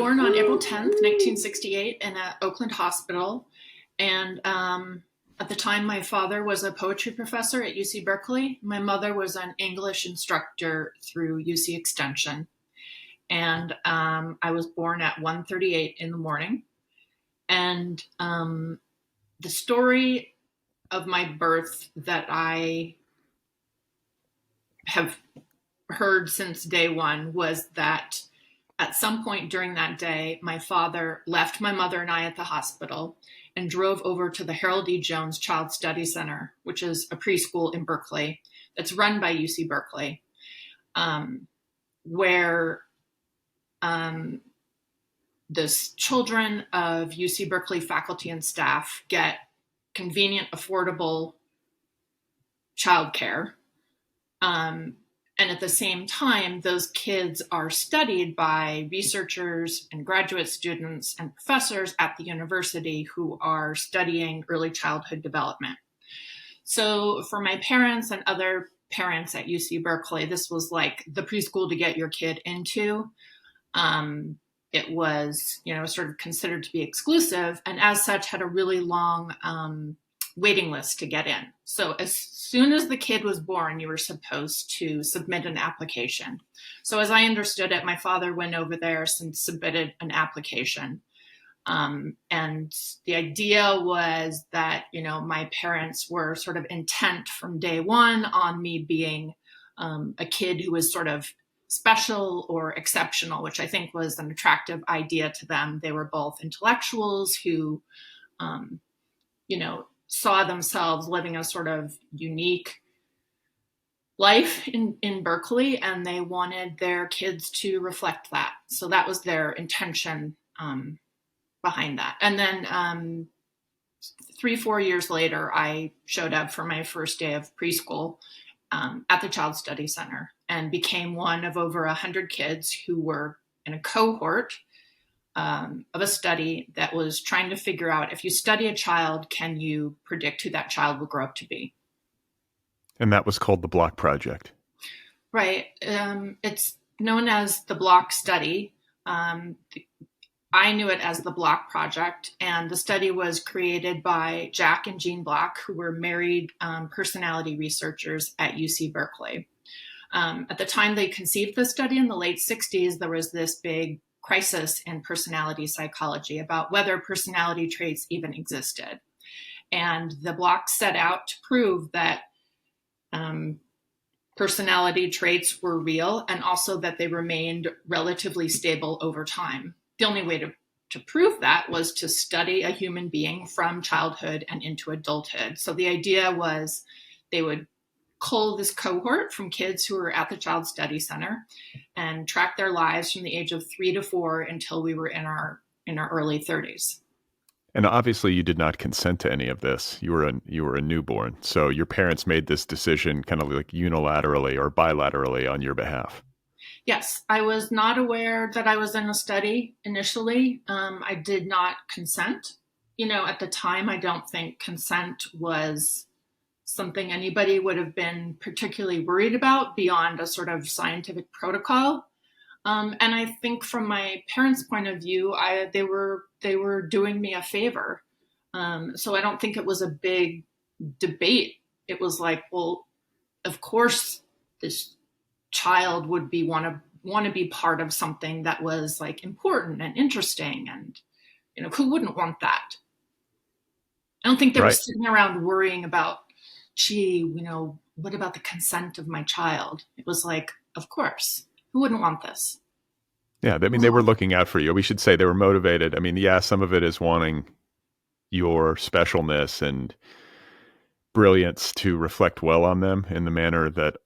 born on April 10th, 1968 in an Oakland hospital. And at the time, my father was a poetry professor at UC Berkeley. My mother was an English instructor through UC Extension. And I was born at 1:38 in the morning. And the story of my birth that I have heard since day one was that at some point during that day, my father left my mother and I at the hospital and drove over to the Harold E. Jones Child Study Center, which is a preschool in Berkeley that's run by UC Berkeley, where the children of UC Berkeley faculty and staff get convenient, affordable childcare. And at the same time, those kids are studied by researchers and graduate students and professors at the university who are studying early childhood development. So for my parents and other parents at UC Berkeley, this was like the preschool to get your kid into. It was, sort of considered to be exclusive, and as such had a really long waiting list to get in. So as soon as the kid was born, you were supposed to submit an application. So as I understood it, my father went over there and submitted an application. And the idea was that, my parents were sort of intent from day one on me being a kid who was sort of special or exceptional, which I think was an attractive idea to them. They were both intellectuals who, saw themselves living a sort of unique life in Berkeley, and they wanted their kids to reflect that. So that was their intention behind that. And then 3-4 years later, I showed up for my first day of preschool at the Child Study Center and became one of over 100 kids who were in a cohort of a study that was trying to figure out, if you study a child, can you predict who that child will grow up to be? And that was called the Block Project. Right. It's known as the Block Study. I knew it as the Block Project, and the study was created by Jack and Jean Block, who were married personality researchers at UC Berkeley. At the time they conceived the study in the late 60s, there was this big crisis in personality psychology about whether personality traits even existed. And the Block set out to prove that personality traits were real, and also that they remained relatively stable over time. The only way to prove that was to study a human being from childhood and into adulthood. So the idea was they would cull this cohort from kids who were at the Child Study Center and track their lives from the age of 3 to 4 until we were in our early 30s. And obviously you did not consent to any of this. You were a newborn. So your parents made this decision kind of like unilaterally or bilaterally on your behalf. Yes, I was not aware that I was in a study initially. I did not consent. At the time, I don't think consent was something anybody would have been particularly worried about beyond a sort of scientific protocol. And I think from my parents' point of view, they were doing me a favor. So I don't think it was a big debate. It was like, well, of course, this child would want to be part of something that was like important and interesting, and who wouldn't want that? I don't think they were sitting around worrying about, gee, what about the consent of my child? It was like, of course, who wouldn't want this? Yeah, they were looking out for you. We should say they were motivated. Some of it is wanting your specialness and brilliance to reflect well on them in the manner that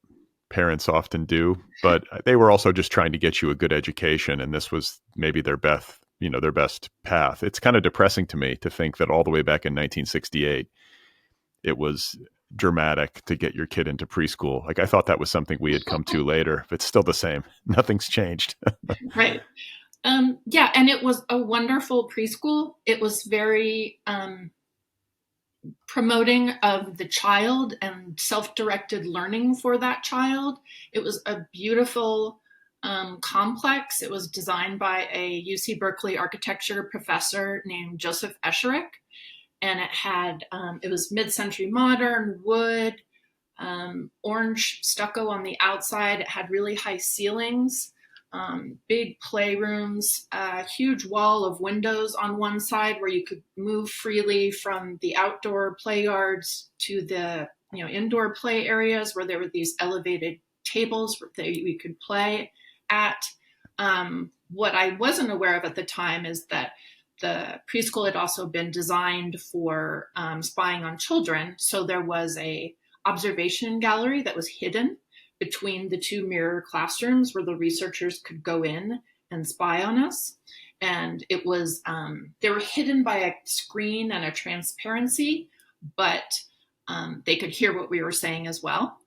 parents often do, but they were also just trying to get you a good education, and this was maybe their best path. It's kind of depressing to me to think that all the way back in 1968, it was dramatic to get your kid into preschool. Like, I thought that was something we had come to later, but it's still the same. Nothing's changed. Right. Yeah, and it was a wonderful preschool. It was very promoting of the child and self-directed learning for that child. It was a beautiful complex. It was designed by a UC Berkeley architecture professor named Joseph Escherich, and it was mid-century modern wood, orange stucco on the outside. It had really high ceilings, big playrooms, a huge wall of windows on one side where you could move freely from the outdoor play yards to the indoor play areas where there were these elevated tables that we could play at. What I wasn't aware of at the time is that the preschool had also been designed for spying on children. So there was a observation gallery that was hidden between the two mirror classrooms where the researchers could go in and spy on us. And it was, they were hidden by a screen and a transparency, but they could hear what we were saying as well.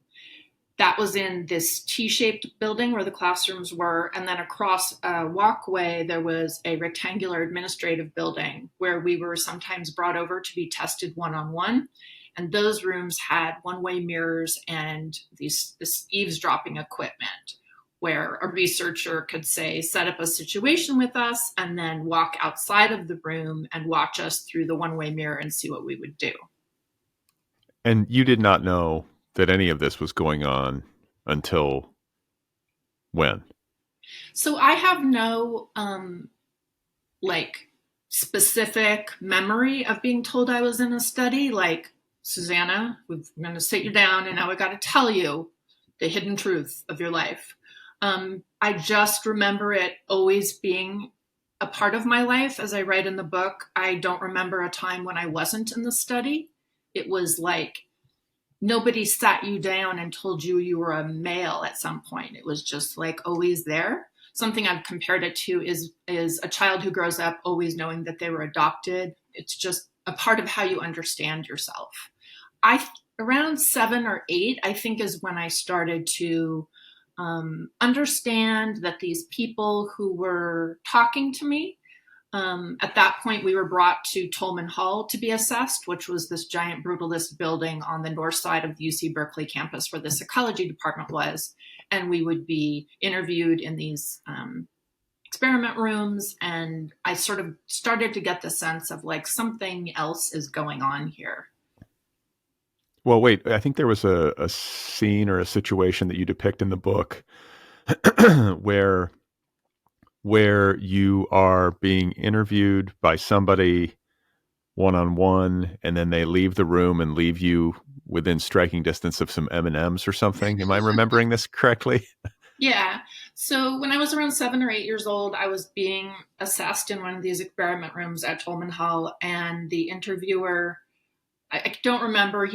That was in this T-shaped building where the classrooms were. And then across a walkway, there was a rectangular administrative building where we were sometimes brought over to be tested one-on-one. And those rooms had one-way mirrors and this eavesdropping equipment where a researcher could say, set up a situation with us and then walk outside of the room and watch us through the one-way mirror and see what we would do. And you did not know that any of this was going on until when? So I have no specific memory of being told I was in a study. Like, Susannah, we're going to sit you down and now we got to tell you the hidden truth of your life. I just remember it always being a part of my life. As I write in the book, I don't remember a time when I wasn't in the study. It was like nobody sat you down and told you you were a male at some point. It was just like always there. Something I've compared it to is a child who grows up always knowing that they were adopted. It's just a part of how you understand yourself. Around 7 or 8, I think, is when I started to understand that these people who were talking to me, at that point, we were brought to Tolman Hall to be assessed, which was this giant brutalist building on the north side of the UC Berkeley campus where the psychology department was. And we would be interviewed in these experiment rooms. And I sort of started to get the sense of like something else is going on here. Well, wait, I think there was a scene or a situation that you depict in the book where you are being interviewed by somebody one-on-one, and then they leave the room and leave you within striking distance of some M&Ms or something. Am I remembering this correctly? Yeah. So when I was around 7 or 8 years old, I was being assessed in one of these experiment rooms at Tolman Hall, and the interviewer, I don't remember,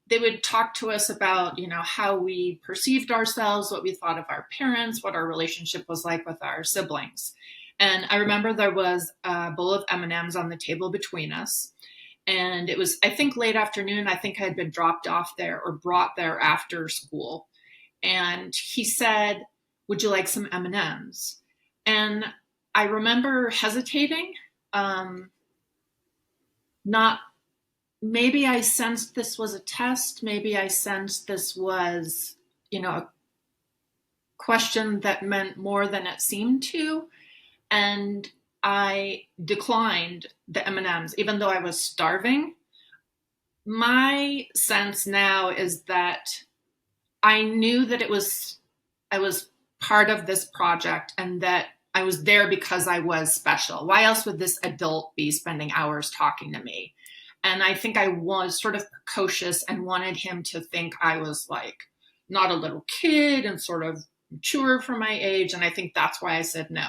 they would talk to us about, how we perceived ourselves, what we thought of our parents, what our relationship was like with our siblings. And I remember there was a bowl of M&Ms on the table between us. And it was, I think, late afternoon. I think I had been dropped off there or brought there after school. And he said, "Would you like some M&Ms?" And I remember hesitating, maybe I sensed this was a test. Maybe I sensed this was, a question that meant more than it seemed to. And I declined the M&Ms, even though I was starving. My sense now is that I knew that I was part of this project and that I was there because I was special. Why else would this adult be spending hours talking to me? And I think I was sort of precocious and wanted him to think I was like not a little kid and sort of mature for my age. And I think that's why I said no.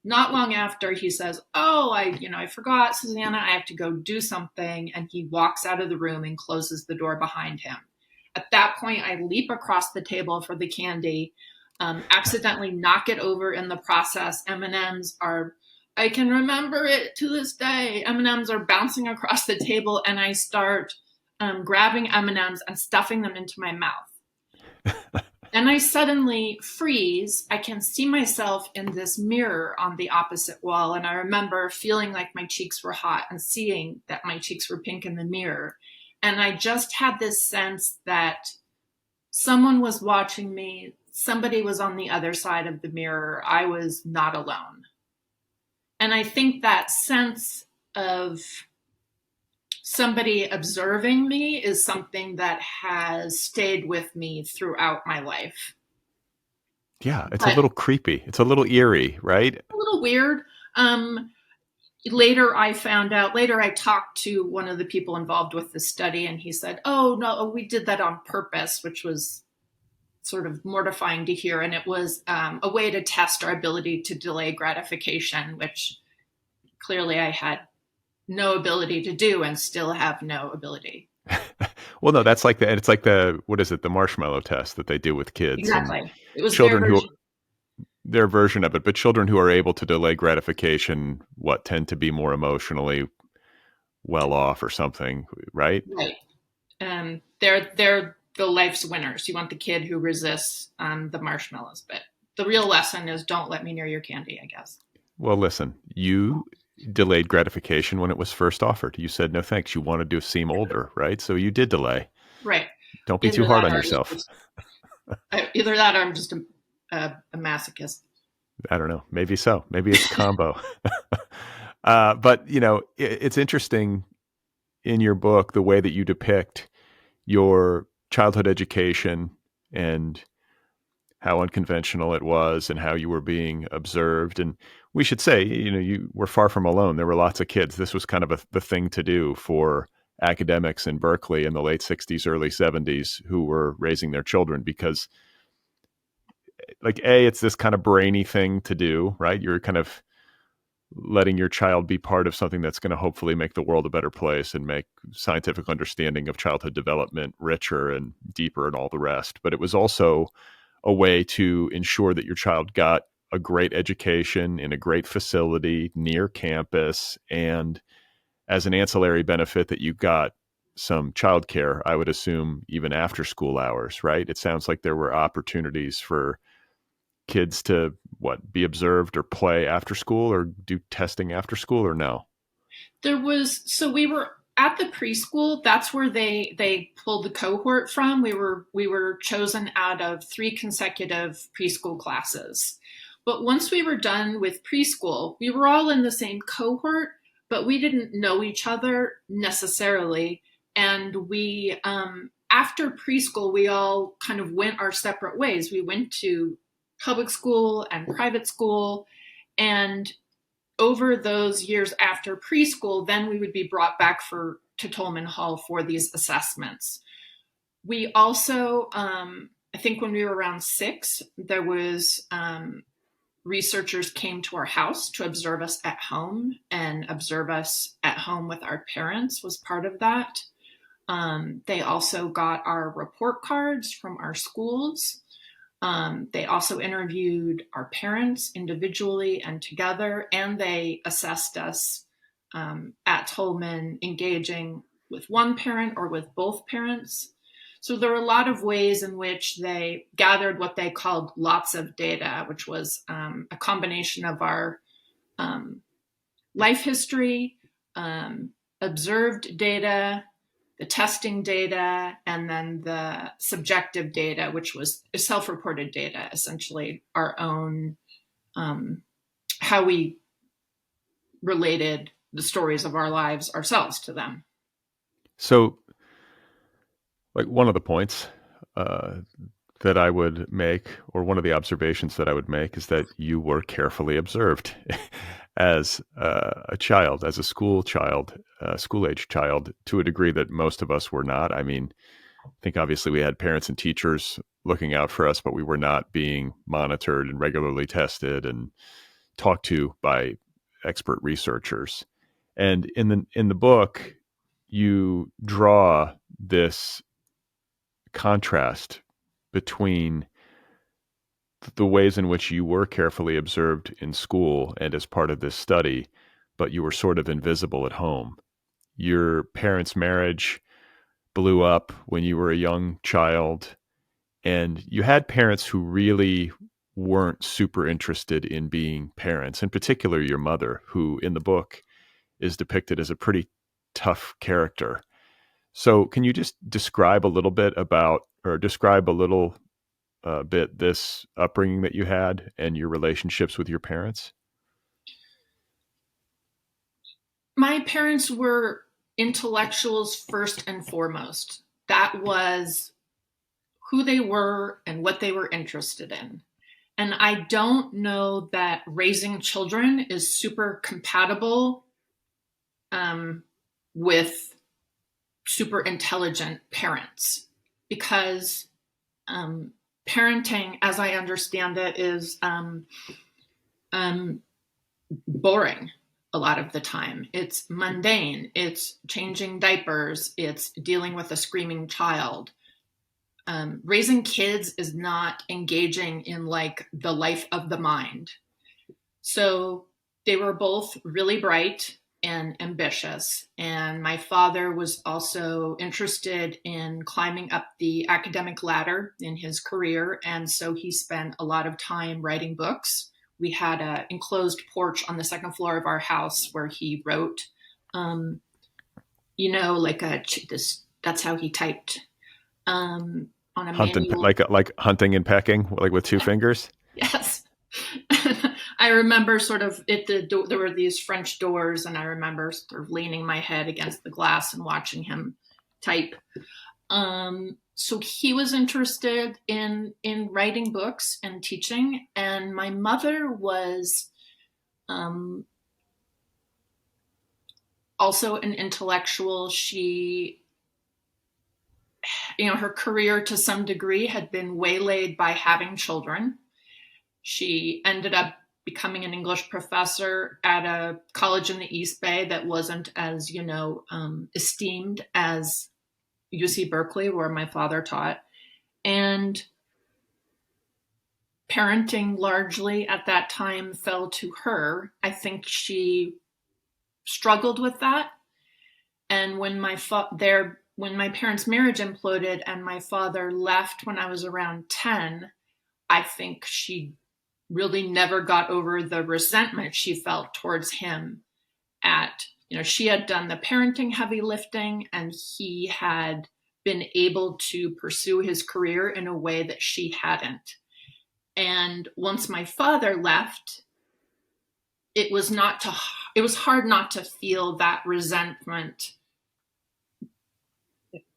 Not long after, he says, "Oh, I forgot, Susannah, I have to go do something." And he walks out of the room and closes the door behind him. At that point, I leap across the table for the candy, accidentally knock it over in the process. M&Ms are, I can remember it to this day. M&Ms are bouncing across the table, and I start grabbing M&Ms and stuffing them into my mouth. And I suddenly freeze. I can see myself in this mirror on the opposite wall. And I remember feeling like my cheeks were hot and seeing that my cheeks were pink in the mirror. And I just had this sense that someone was watching me, somebody was on the other side of the mirror. I was not alone. And I think that sense of somebody observing me is something that has stayed with me throughout my life. Yeah, it's a But little creepy. It's a little eerie, right? a little weird. Later I talked to one of the people involved with the study, and he said, "Oh, no, we did that on purpose," which was sort of mortifying to hear. And it was a way to test our ability to delay gratification, which clearly I had no ability to do and still have no ability. Well, no, it's like what is it? The marshmallow test that they do with kids and Exactly. It was their children version. their version of it, but children who are able to delay gratification, tend to be more emotionally well off or something, right? Right. They're the life's winners. You want the kid who resists the marshmallows, but the real lesson is don't let me near your candy, I guess. Well, listen, you delayed gratification when it was first offered. You said no thanks. You wanted to seem older, right? So you did delay. Right. Don't be too Either hard that on or yourself. I'm just a masochist. I don't know. Maybe so. Maybe it's a combo. But it's interesting in your book the way that you depict your childhood education and how unconventional it was and how you were being observed. And we should say, you were far from alone. There were lots of kids. This was kind of the thing to do for academics in Berkeley in the late 60s, early 70s who were raising their children because, like, it's this kind of brainy thing to do, right? You're kind of letting your child be part of something that's going to hopefully make the world a better place and make scientific understanding of childhood development richer and deeper and all the rest. But it was also a way to ensure that your child got a great education in a great facility near campus, and as an ancillary benefit that you got some childcare, I would assume even after school hours, right? It sounds like there were opportunities for kids to be observed or play after school or do testing after school, or no? We were at the preschool. That's where they pulled the cohort from. We were chosen out of 3 consecutive preschool classes. But once we were done with preschool, we were all in the same cohort, but we didn't know each other necessarily. And after preschool, we all kind of went our separate ways. We went to public school and private school. And over those years after preschool, then we would be brought back to Tolman Hall for these assessments. We also, I think when we were around 6, there was researchers came to our house to observe us at home, and observe us at home with our parents was part of that. They also got our report cards from our schools. They also interviewed our parents individually and together, and they assessed us at Tolman, engaging with one parent or with both parents. So there were a lot of ways in which they gathered what they called lots of data, which was a combination of our life history, observed data, the testing data, and then the subjective data, which was self-reported data, essentially our own, how we related the stories of our lives ourselves to them. So, like, one of the points that I would make, or one of the observations that I would make, is that you were carefully observed as a child, as a school-age child, to a degree that most of us were not. I mean, I think obviously we had parents and teachers looking out for us, but we were not being monitored and regularly tested and talked to by expert researchers. And in the book, you draw this contrast between the ways in which you were carefully observed in school and as part of this study, but you were sort of invisible at home. Your parents' marriage blew up when you were a young child, and you had parents who really weren't super interested in being parents, in particular your mother, who in the book is depicted as a pretty tough character. So can you just describe a little bit about, or describe a little a bit this upbringing that you had and your relationships with your parents? My parents were intellectuals first and foremost. That was who they were and what they were interested in. And I don't know that raising children is super compatible with super intelligent parents, because parenting, as I understand it, is boring a lot of the time. It's mundane. It's changing diapers. It's dealing with a screaming child. Raising kids is not engaging in like the life of the mind. So they were both really bright and ambitious. And my father was also interested in climbing up the academic ladder in his career. And so he spent a lot of time writing books. We had an enclosed porch on the second floor of our house where he wrote, like that's how he typed on a manual. Like hunting and pecking, like with two fingers? Yes. I remember sort of there were these French doors, and I remember sort of leaning my head against the glass and watching him type. So he was interested in writing books and teaching, and my mother was also an intellectual. She, her career to some degree had been waylaid by having children. She ended up becoming an English professor at a college in the East Bay that wasn't as, esteemed as UC Berkeley, where my father taught. And parenting largely at that time fell to her. I think she struggled with that. And when my parents' marriage imploded and my father left when I was around 10, I think she really never got over the resentment she felt towards him she had done the parenting heavy lifting, and he had been able to pursue his career in a way that she hadn't. And once my father left, it was hard not to feel that resentment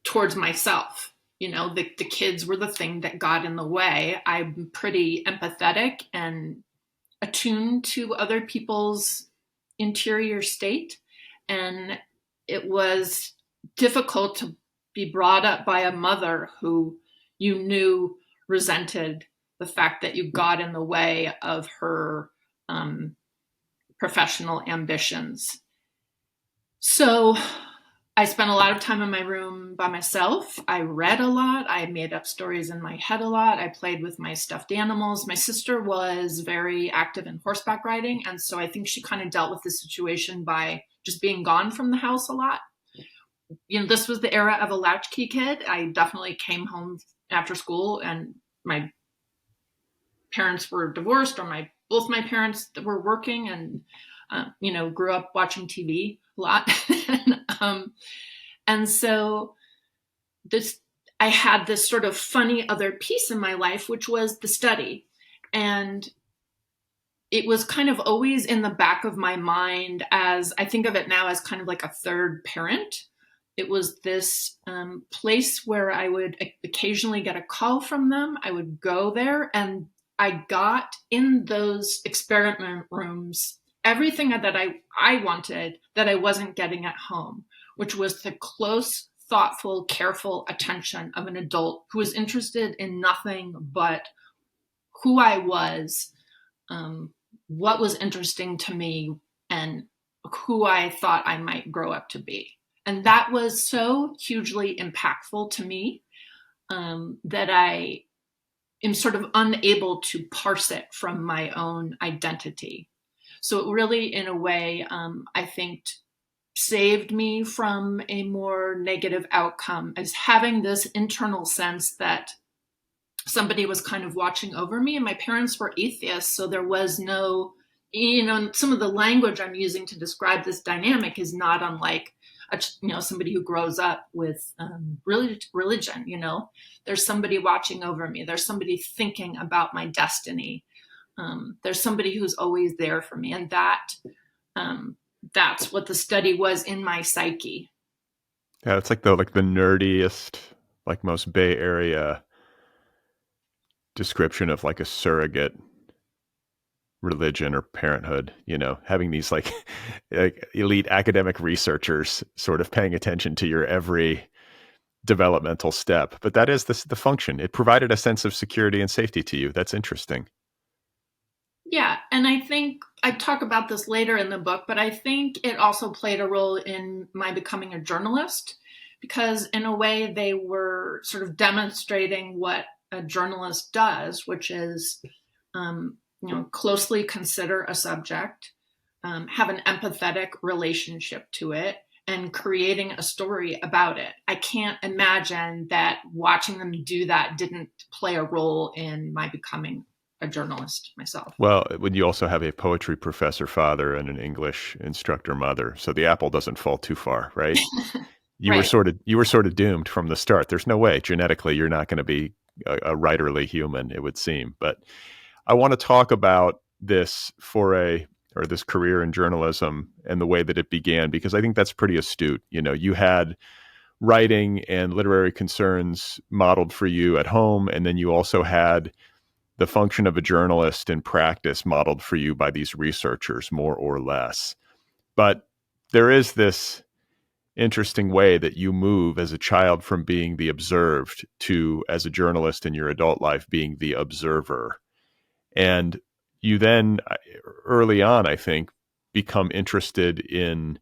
towards myself. The kids were the thing that got in the way. I'm pretty empathetic and attuned to other people's interior state. And it was difficult to be brought up by a mother who you knew resented the fact that you got in the way of her professional ambitions. So I spent a lot of time in my room by myself. I read a lot. I made up stories in my head a lot. I played with my stuffed animals. My sister was very active in horseback riding, and so I think she kind of dealt with the situation by just being gone from the house a lot. This was the era of a latchkey kid. I definitely came home after school, and my parents were divorced, or both my parents were working, and grew up watching TV a lot. And so I had this sort of funny other piece in my life, which was the study. And it was kind of always in the back of my mind, as I think of it now as kind of like a third parent. It was this place where I would occasionally get a call from them. I would go there, and I got in those experiment rooms everything that I wanted that I wasn't getting at home, which was the close, thoughtful, careful attention of an adult who was interested in nothing but who I was, what was interesting to me, and who I thought I might grow up to be. And that was so hugely impactful to me that I am sort of unable to parse it from my own identity. So it really, in a way, I think saved me from a more negative outcome, as having this internal sense that somebody was kind of watching over me. And my parents were atheists, so there was no, some of the language I'm using to describe this dynamic is not unlike somebody who grows up with really religion. There's somebody watching over me. There's somebody thinking about my destiny. There's somebody who's always there for me, and that's what the study was in my psyche. Yeah, it's like the nerdiest, like most Bay Area description of like a surrogate religion or parenthood, having these like elite academic researchers sort of paying attention to your every developmental step. But that is the function. It provided a sense of security and safety to you. That's interesting. Yeah, and I think I talk about this later in the book, but I think it also played a role in my becoming a journalist, because in a way they were sort of demonstrating what a journalist does, which is closely consider a subject, have an empathetic relationship to it, and creating a story about it. I can't imagine that watching them do that didn't play a role in my becoming a journalist myself. Well, when you also have a poetry professor father and an English instructor mother, so the apple doesn't fall too far, right? You Right. were sort of doomed from the start. There's no way genetically you're not going to be a writerly human, it would seem. But I want to talk about this foray or this career in journalism and the way that it began, because I think that's pretty astute. You had writing and literary concerns modeled for you at home, and then you also had the function of a journalist in practice modeled for you by these researchers, more or less. But there is this interesting way that you move as a child from being the observed to, as a journalist in your adult life, being the observer. And you then, early on, I think, become interested in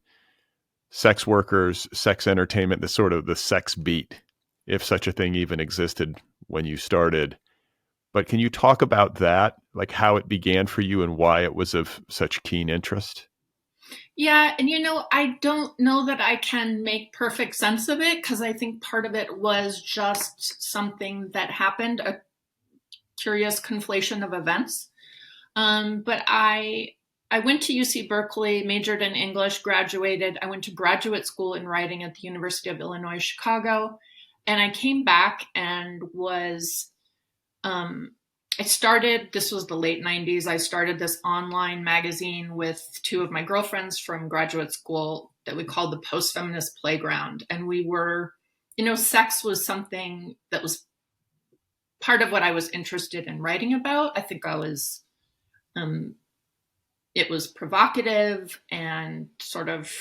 sex workers, sex entertainment, the sort of the sex beat, if such a thing even existed when you started. But can you talk about that, like how it began for you and why it was of such keen interest? Yeah, and I don't know that I can make perfect sense of it, because I think part of it was just something that happened, a curious conflation of events. But I went to UC Berkeley, majored in English, graduated. I went to graduate school in writing at the University of Illinois Chicago, and I came back and was this was the late 90s. I started this online magazine with two of my girlfriends from graduate school that we called the Post-Feminist Playground. And we were, sex was something that was part of what I was interested in writing about. I think it was provocative and sort of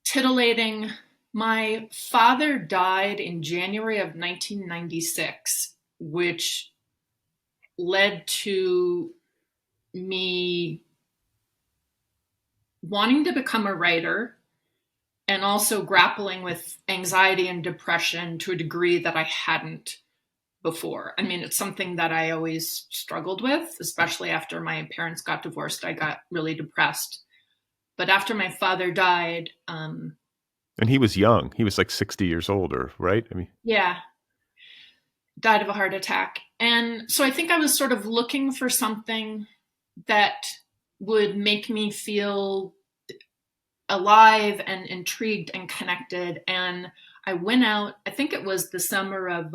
titillating. My father died in January of 1996, which led to me wanting to become a writer and also grappling with anxiety and depression to a degree that I hadn't before. I mean, it's something that I always struggled with, especially after my parents got divorced. I got really depressed. But after my father died, And he was young. He was like 60 years older, right? I mean, yeah, died of a heart attack. And so I think I was sort of looking for something that would make me feel alive and intrigued and connected. And I went out, I think it was the summer of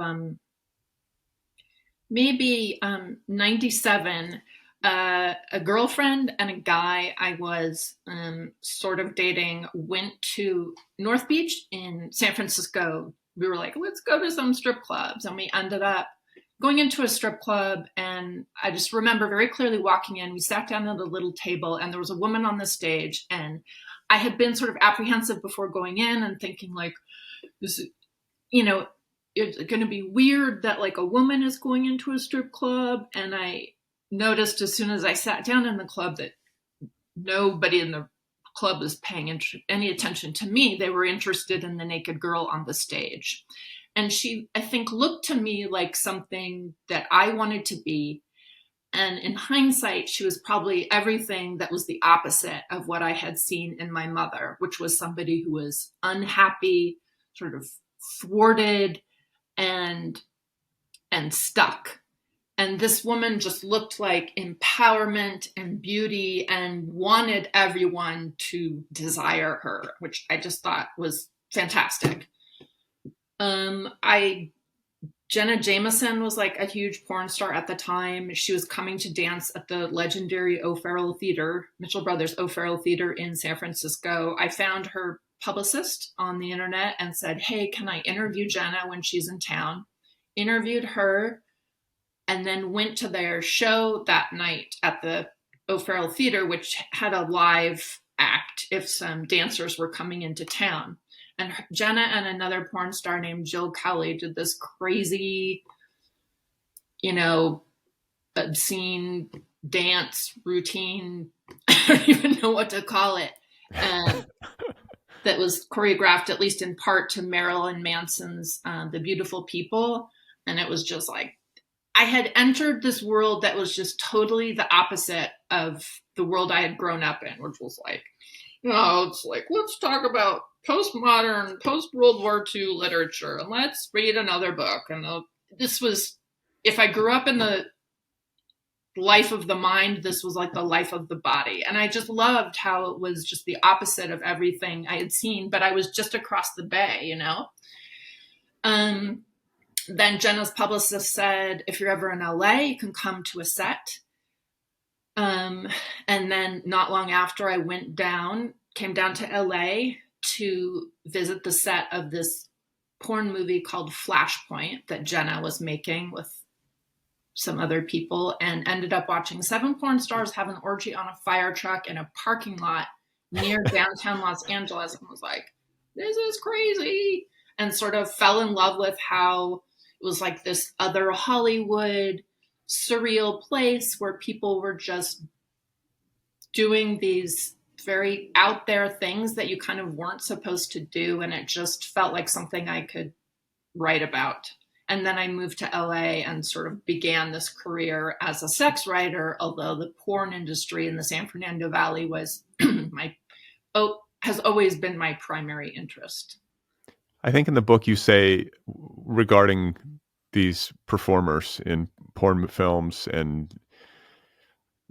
maybe 97. A girlfriend and a guy I was sort of dating went to North Beach in San Francisco. We were like, let's go to some strip clubs. And we ended up going into a strip club. And I just remember very clearly walking in. We sat down at a little table and there was a woman on the stage. And I had been sort of apprehensive before going in and thinking like, this, it's going to be weird that like a woman is going into a strip club. And I noticed as soon as I sat down in the club that nobody in the club was paying any attention to me. They were interested in the naked girl on the stage. And she, I think, looked to me like something that I wanted to be. And in hindsight, she was probably everything that was the opposite of what I had seen in my mother, which was somebody who was unhappy, sort of thwarted, and stuck. And this woman just looked like empowerment and beauty and wanted everyone to desire her, which I just thought was fantastic. I Jenna Jameson was like a huge porn star at the time. She was coming to dance at the legendary O'Farrell Theater, Mitchell Brothers O'Farrell Theater in San Francisco. I found her publicist on the internet and said, "Hey, can I interview Jenna when she's in town?" Interviewed her, and then went to their show that night at the O'Farrell Theater, which had a live act if some dancers were coming into town. And Jenna and another porn star named Jill Kelly did this crazy, obscene dance routine. I don't even know what to call it. That was choreographed, at least in part, to Marilyn Manson's The Beautiful People. And it was just like, I had entered this world that was just totally the opposite of the world I had grown up in, which was like, it's like, let's talk about postmodern, post-World War II literature, and let's read another book. And this was, if I grew up in the life of the mind, this was like the life of the body. And I just loved how it was just the opposite of everything I had seen, but I was just across the bay, Then Jenna's publicist said, if you're ever in LA, you can come to a set. And then not long after, I came down to LA to visit the set of this porn movie called Flashpoint that Jenna was making with some other people, and ended up watching 7 porn stars have an orgy on a fire truck in a parking lot near downtown Los Angeles, and was like, this is crazy. And sort of fell in love with how it was like this other Hollywood surreal place where people were just doing these very out there things that you kind of weren't supposed to do. And it just felt like something I could write about. And then I moved to LA and sort of began this career as a sex writer, although the porn industry in the San Fernando Valley was has always been my primary interest. I think in the book you say regarding these performers in porn films and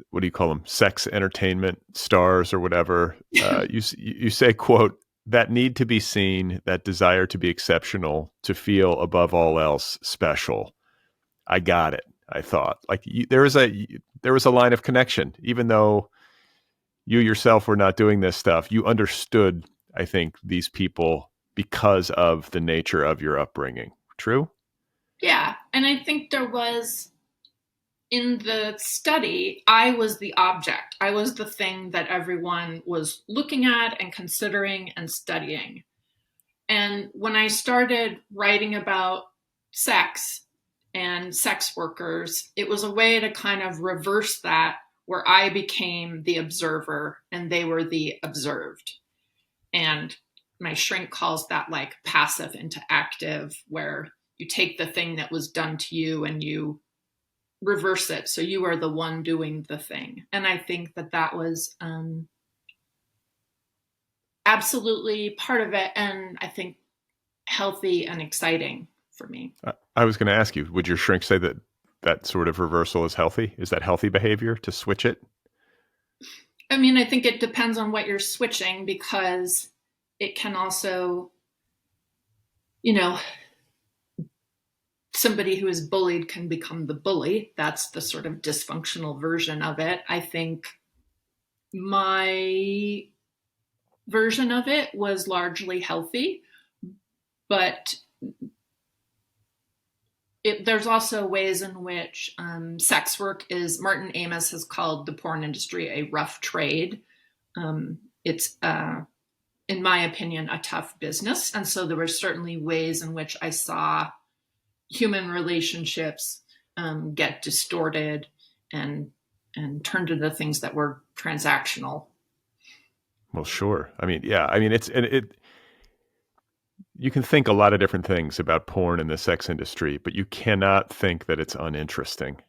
what do you call them? Sex entertainment stars or whatever. You say, quote, that need to be seen, that desire to be exceptional, to feel above all else special. I got it. I thought like there was a line of connection, even though you yourself were not doing this stuff. You understood, I think, these people because of the nature of your upbringing. True? Yeah. And I think there was, in the study, I was the object. I was the thing that everyone was looking at and considering and studying. And when I started writing about sex and sex workers, it was a way to kind of reverse that, where I became the observer and they were the observed. And my shrink calls that like passive into active, where you take the thing that was done to you and you reverse it, so you are the one doing the thing. And I think that was absolutely part of it, and I think healthy and exciting for me. I was going to ask you, would your shrink say that sort of reversal is healthy? Is that healthy behavior to switch it? I mean, I think it depends on what you're switching, because it can also, somebody who is bullied can become the bully. That's the sort of dysfunctional version of it. I think my version of it was largely healthy, but there's also ways in which sex work is, Martin Amis has called the porn industry a rough trade. It's, in my opinion, a tough business. And so there were certainly ways in which I saw human relationships get distorted and turned into things that were transactional. Well, sure. I mean, yeah. I mean, you can think a lot of different things about porn and the sex industry, but you cannot think that it's uninteresting,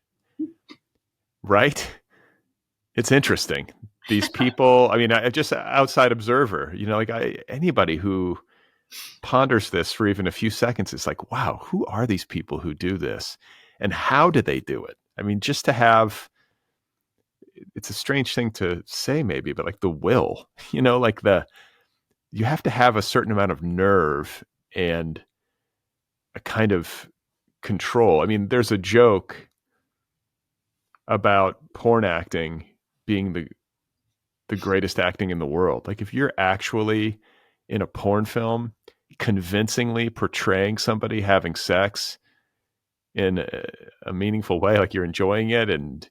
right? It's interesting. These people, I mean, I just outside observer, anybody who ponders this for even a few seconds, it's like, wow, who are these people who do this? And how do they do it? I mean, just to have, it's a strange thing to say maybe, but like the will, like you have to have a certain amount of nerve and a kind of control. I mean, there's a joke about porn acting being the greatest acting in the world. Like if you're actually in a porn film convincingly portraying somebody having sex in a meaningful way, like you're enjoying it and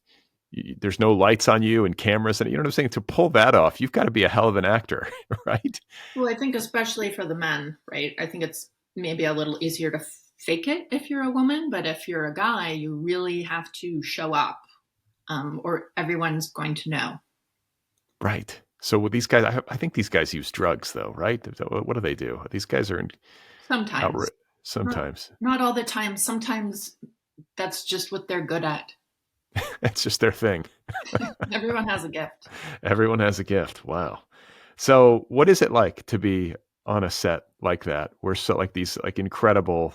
there's no lights on you and cameras, and you know what I'm saying? To pull that off, you've got to be a hell of an actor, right? Well, I think especially for the men, right? I think it's maybe a little easier to fake it if you're a woman, but if you're a guy, you really have to show up, or everyone's going to know. Right. So with these guys, I think these guys use drugs, though, right? What do they do? These guys are Sometimes. sometimes. Not all the time. Sometimes that's just what they're good at. It's just their thing. Everyone has a gift. Everyone has a gift. Wow. So what is it like to be on a set like that, where so like these like incredible,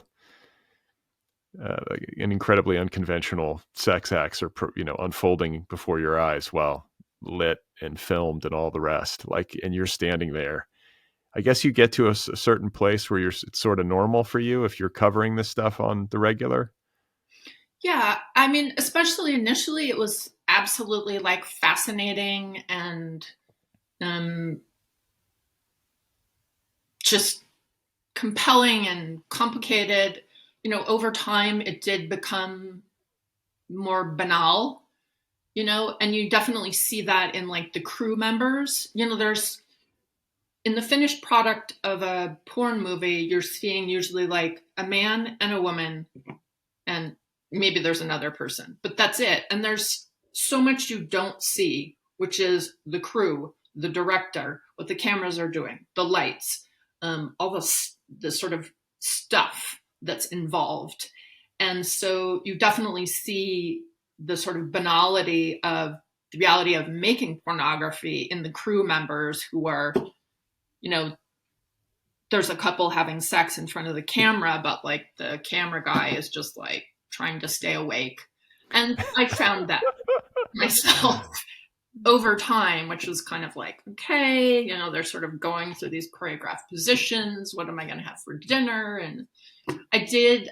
and incredibly unconventional sex acts are unfolding before your eyes while lit and filmed and all the rest, like, and you're standing there. I guess you get to a certain place where it's sort of normal for you if you're covering this stuff on the regular. Yeah, I mean, especially initially, it was absolutely like fascinating and just compelling and complicated. Over time, it did become more banal, and you definitely see that in like the crew members. There's in the finished product of a porn movie, you're seeing usually like a man and a woman, and maybe there's another person, but that's it. And there's so much you don't see, which is the crew, the director, what the cameras are doing, the lights, all the sort of stuff that's involved. And so you definitely see the sort of banality of the reality of making pornography in the crew members who are, there's a couple having sex in front of the camera, but like the camera guy is just like trying to stay awake. And I found that myself over time, which was kind of like, okay, they're sort of going through these choreographed positions. What am I going to have for dinner? And I did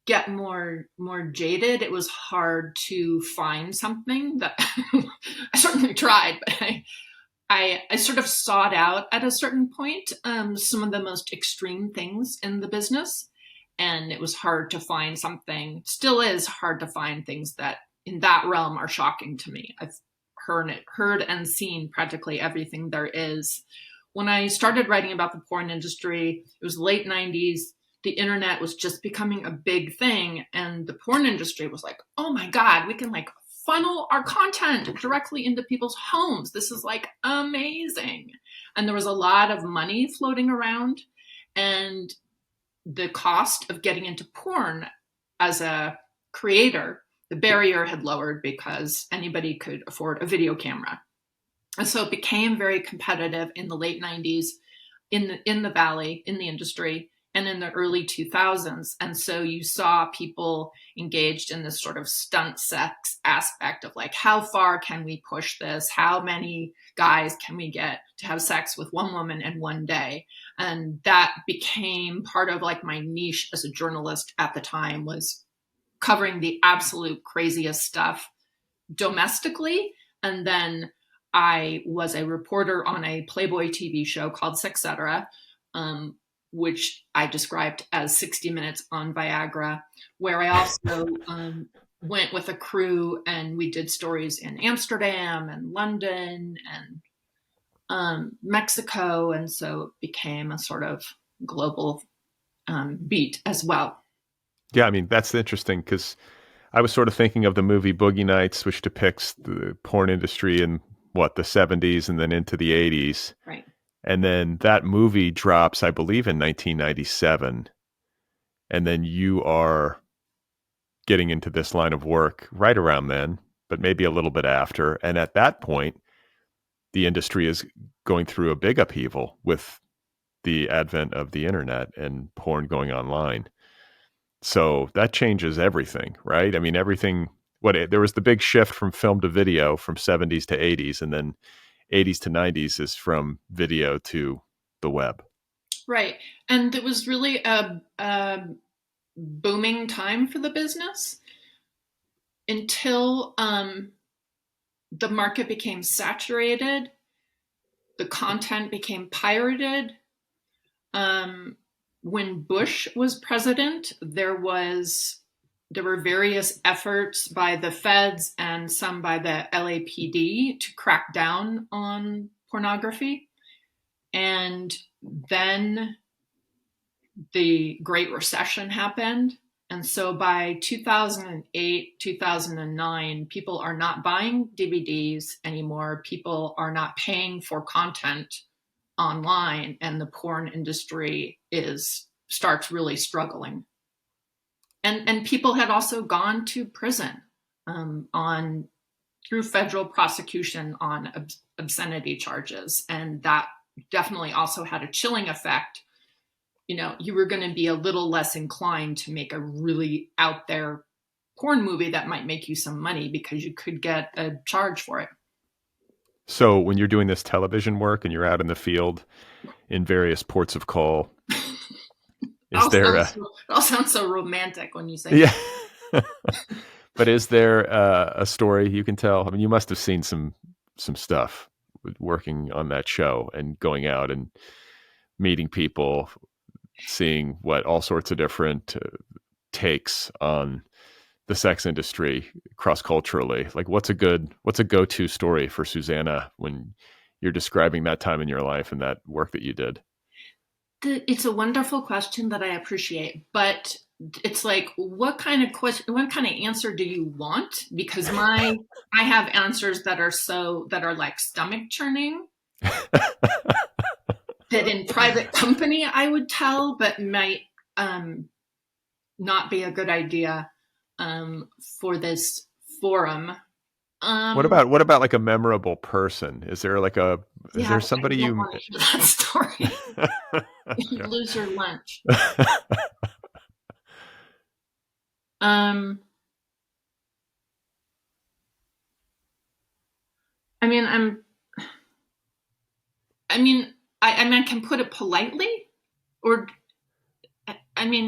get more jaded. It was hard to find something that I certainly tried, but I sort of sought out at a certain point some of the most extreme things in the business. And it was hard to find something, still is hard to find things that in that realm are shocking to me. I've heard and seen practically everything there is. When I started writing about the porn industry, it was late 90s. The internet was just becoming a big thing. And the porn industry was like, oh my God, we can like funnel our content directly into people's homes. This is like amazing. And there was a lot of money floating around. And the cost of getting into porn as a creator, the barrier had lowered because anybody could afford a video camera. And so it became very competitive in the late 90s in the Valley, in the industry, and in the early 2000s. And so you saw people engaged in this sort of stunt sex aspect of like, how far can we push this? How many guys can we get to have sex with one woman in one day? And that became part of like my niche as a journalist at the time, was covering the absolute craziest stuff domestically. And then I was a reporter on a Playboy TV show called Sexcetera, which I described as 60 Minutes on Viagra, where I also went with a crew and we did stories in Amsterdam and London and Mexico. And so it became a sort of global beat as well. Yeah, I mean, that's interesting because I was sort of thinking of the movie Boogie Nights, which depicts the porn industry in the 70s and then into the 80s. Right. And then that movie drops, I believe, in 1997. And then you are getting into this line of work right around then, but maybe a little bit after. And at that point, the industry is going through a big upheaval with the advent of the internet and porn going online. So that changes everything, right? I mean, everything. There was the big shift from film to video from 70s to 80s, and then 80s to 90s is from video to the web. Right. And it was really a booming time for the business until the market became saturated, the content became pirated. When Bush was president, there were various efforts by the feds and some by the LAPD to crack down on pornography. And then the Great Recession happened. And so by 2008, 2009, people are not buying DVDs anymore. People are not paying for content online, and the porn industry starts really struggling. And people had also gone to prison on through federal prosecution on obscenity charges, and that definitely also had a chilling effect. You were going to be a little less inclined to make a really out there porn movie that might make you some money because you could get a charge for it. So when you're doing this television work and you're out in the field in various ports of call, It all sounds so romantic when you say yeah. But is there a story you can tell? I mean, you must have seen some stuff working on that show and going out and meeting people, seeing what all sorts of different takes on the sex industry cross-culturally. Like what's a go-to story for Susannah when you're describing that time in your life and that work that you did? It's a wonderful question that I appreciate, but it's like, what kind of answer do you want? Because I have answers that are like stomach churning that in private company I would tell, but might not be a good idea for this forum. What about like a memorable person? Is there somebody I don't you want to hear that story. You lose your lunch. I can put it politely, or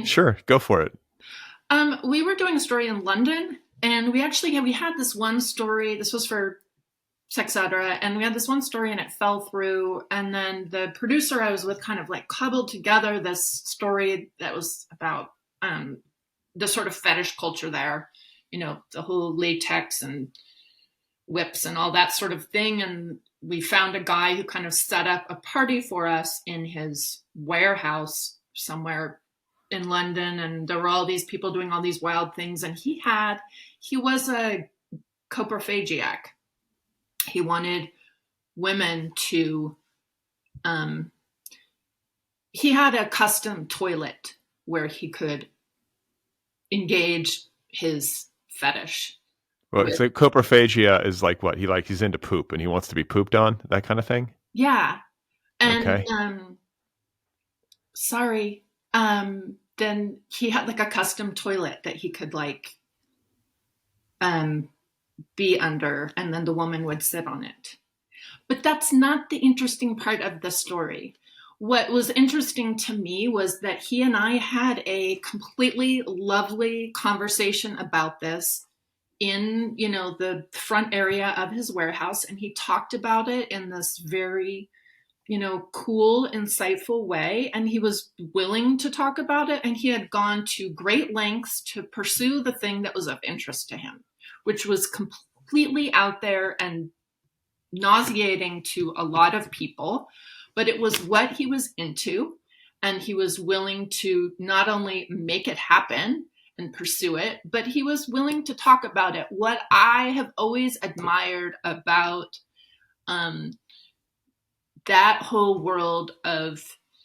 sure, go for it. We were doing a story in London, and we had this one story. This was for Sex Cetera, and we had this one story, and it fell through. And then the producer I was with kind of like cobbled together this story that was about the sort of fetish culture there, the whole latex and whips and all that sort of thing. And we found a guy who kind of set up a party for us in his warehouse somewhere in London. And there were all these people doing all these wild things. And he was a coprophagiac. He wanted women to, he had a custom toilet where he could engage his fetish. Well, so coprophagia is like what? He's into poop and he wants to be pooped on, that kind of thing? Yeah. And, okay. Then he had like a custom toilet that he could be under, and then the woman would sit on it. But that's not the interesting part of the story. What was interesting to me was that he and I had a completely lovely conversation about this in, the front area of his warehouse. And he talked about it in this very, cool, insightful way. And he was willing to talk about it. And he had gone to great lengths to pursue the thing that was of interest to him, which was completely out there and nauseating to a lot of people, but it was what he was into. And he was willing to not only make it happen and pursue it, but he was willing to talk about it. What I have always admired about that whole world of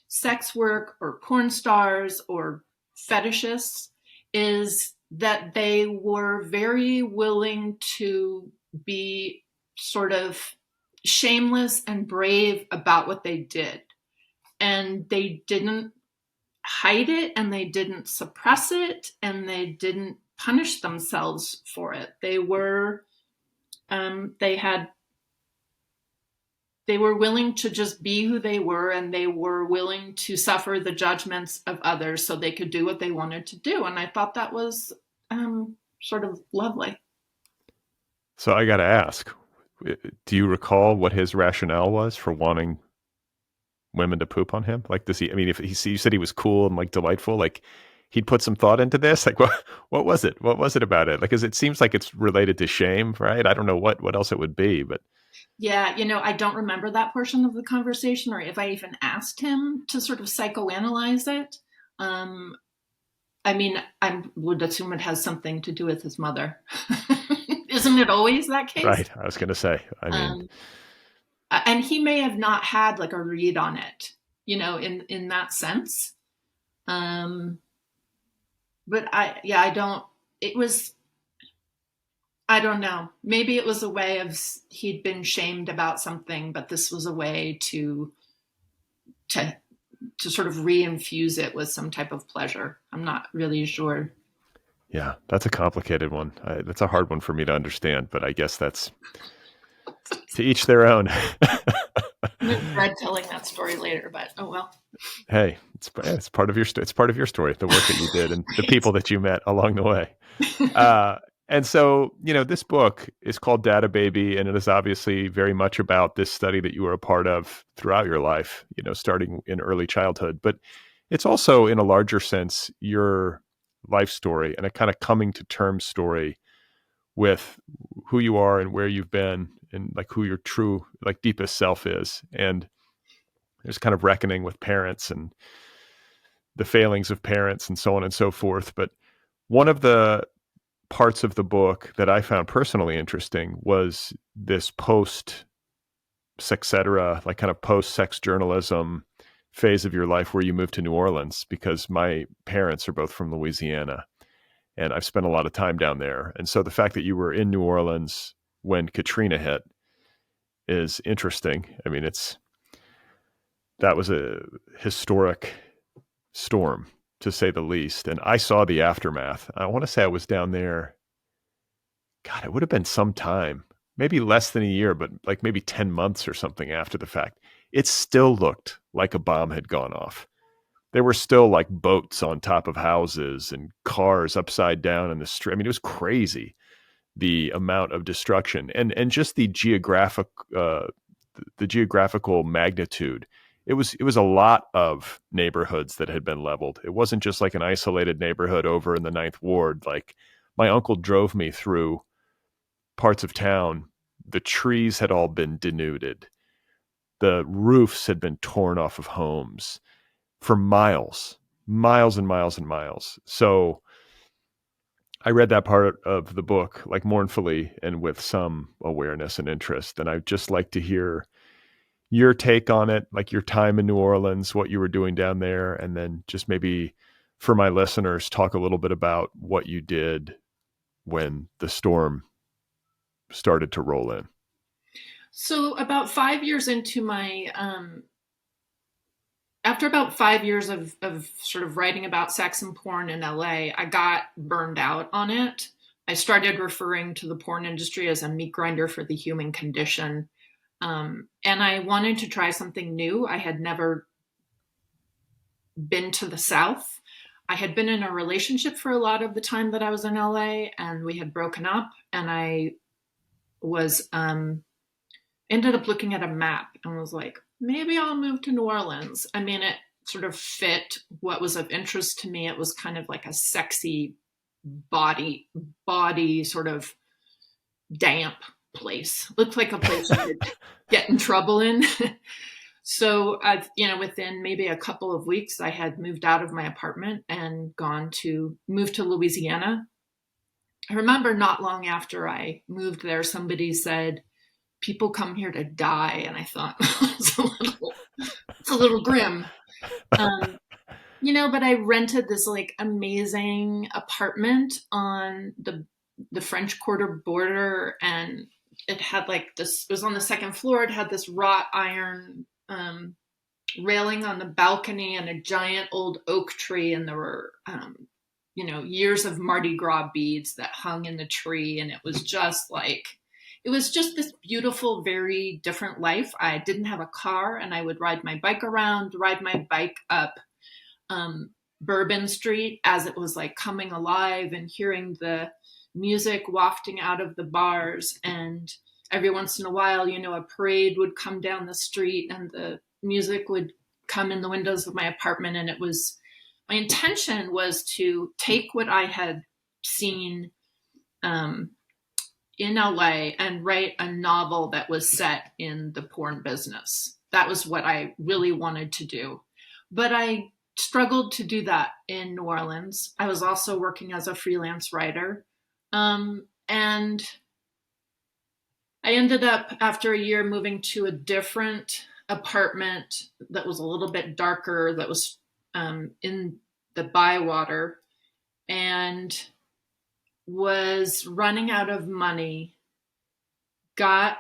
sex work or porn stars or fetishists is that they were very willing to be sort of shameless and brave about what they did. And they didn't hide it, and they didn't suppress it, and they didn't punish themselves for it. They were they had they were willing to just be who they were, and they were willing to suffer the judgments of others so they could do what they wanted to do. And I thought that was sort of lovely. So I got to ask, do you recall what his rationale was for wanting women to poop on him? Like, does he, I mean, if you said he was cool and like delightful, like he'd put some thought into this, like what was it? What was it about it? Like, cause it seems like it's related to shame, right? I don't know what else it would be, but Yeah, I don't remember that portion of the conversation, or if I even asked him to sort of psychoanalyze it. Um, I mean, I would assume it has something to do with his mother. Isn't it always that case? right. I was going to say, I mean, Um, and he may have not had like a read on it, in that sense. Um, but I don't. It was, I don't know. Maybe it was a way of he'd been shamed about something, but this was a way to to sort of re-infuse it with some type of pleasure. I'm not really sure. yeah, that's a complicated one. That's a hard one for me to understand, but I guess that's to each their own. I regret telling that story later, but oh well. Hey, it's part of it's part of your story, the work that you did and the people that you met along the way. And so, this book is called Data Baby, and it is obviously very much about this study that you were a part of throughout your life, starting in early childhood. But it's also, in a larger sense, your life story and a kind of coming to terms story with who you are and where you've been and like who your true, like deepest self is. And there's kind of reckoning with parents and the failings of parents and so on and so forth. But one of the parts of the book that I found personally interesting was this post sexetera, like kind of post sex journalism phase of your life where you moved to New Orleans, because my parents are both from Louisiana and I've spent a lot of time down there. And so the fact that you were in New Orleans when Katrina hit is interesting. I mean, that was a historic storm, to say the least. And I saw the aftermath. I want to say I was down there. God, it would have been some time, maybe less than a year, but like maybe 10 months or something after the fact. It still looked like a bomb had gone off. There were still like boats on top of houses and cars upside down in the street. I mean, it was crazy, the amount of destruction and just the geographical magnitude. It was a lot of neighborhoods that had been leveled. It wasn't just like an isolated neighborhood over in the Ninth Ward. Like my uncle drove me through parts of town. The trees had all been denuded. The roofs had been torn off of homes for miles, miles and miles and miles. So I read that part of the book like mournfully and with some awareness and interest. And I'd just like to hear your take on it, like your time in New Orleans, what you were doing down there, and then just maybe for my listeners, talk a little bit about what you did when the storm started to roll in. So about 5 years into after about 5 years of sort of writing about sex and porn in LA, I got burned out on it. I started referring to the porn industry as a meat grinder for the human condition. And I wanted to try something new. I had never been to the South. I had been in a relationship for a lot of the time that I was in LA, and we had broken up, and I was ended up looking at a map and was like, maybe I'll move to New Orleans. I mean, it sort of fit what was of interest to me. It was kind of like a sexy body sort of damp place. Looked like a place you could get in trouble in. So within maybe a couple of weeks, I had moved out of my apartment and moved to Louisiana. I remember not long after I moved there, somebody said, people come here to die. And I thought, it's a little grim. But I rented this like amazing apartment on the French Quarter border, and it had like this, it was on the second floor. It had this wrought iron railing on the balcony and a giant old oak tree, and there were years of Mardi Gras beads that hung in the tree, and it was just this beautiful, very different life. I didn't have a car, and I would ride my bike up Bourbon Street as it was like coming alive, and hearing the music wafting out of the bars. And every once in a while, a parade would come down the street and the music would come in the windows of my apartment. And my intention was to take what I had seen in LA and write a novel that was set in the porn business. That was what I really wanted to do. But I struggled to do that in New Orleans. I was also working as a freelance writer. And I ended up, after a year, moving to a different apartment that was a little bit darker, that was in the Bywater, and was running out of money, got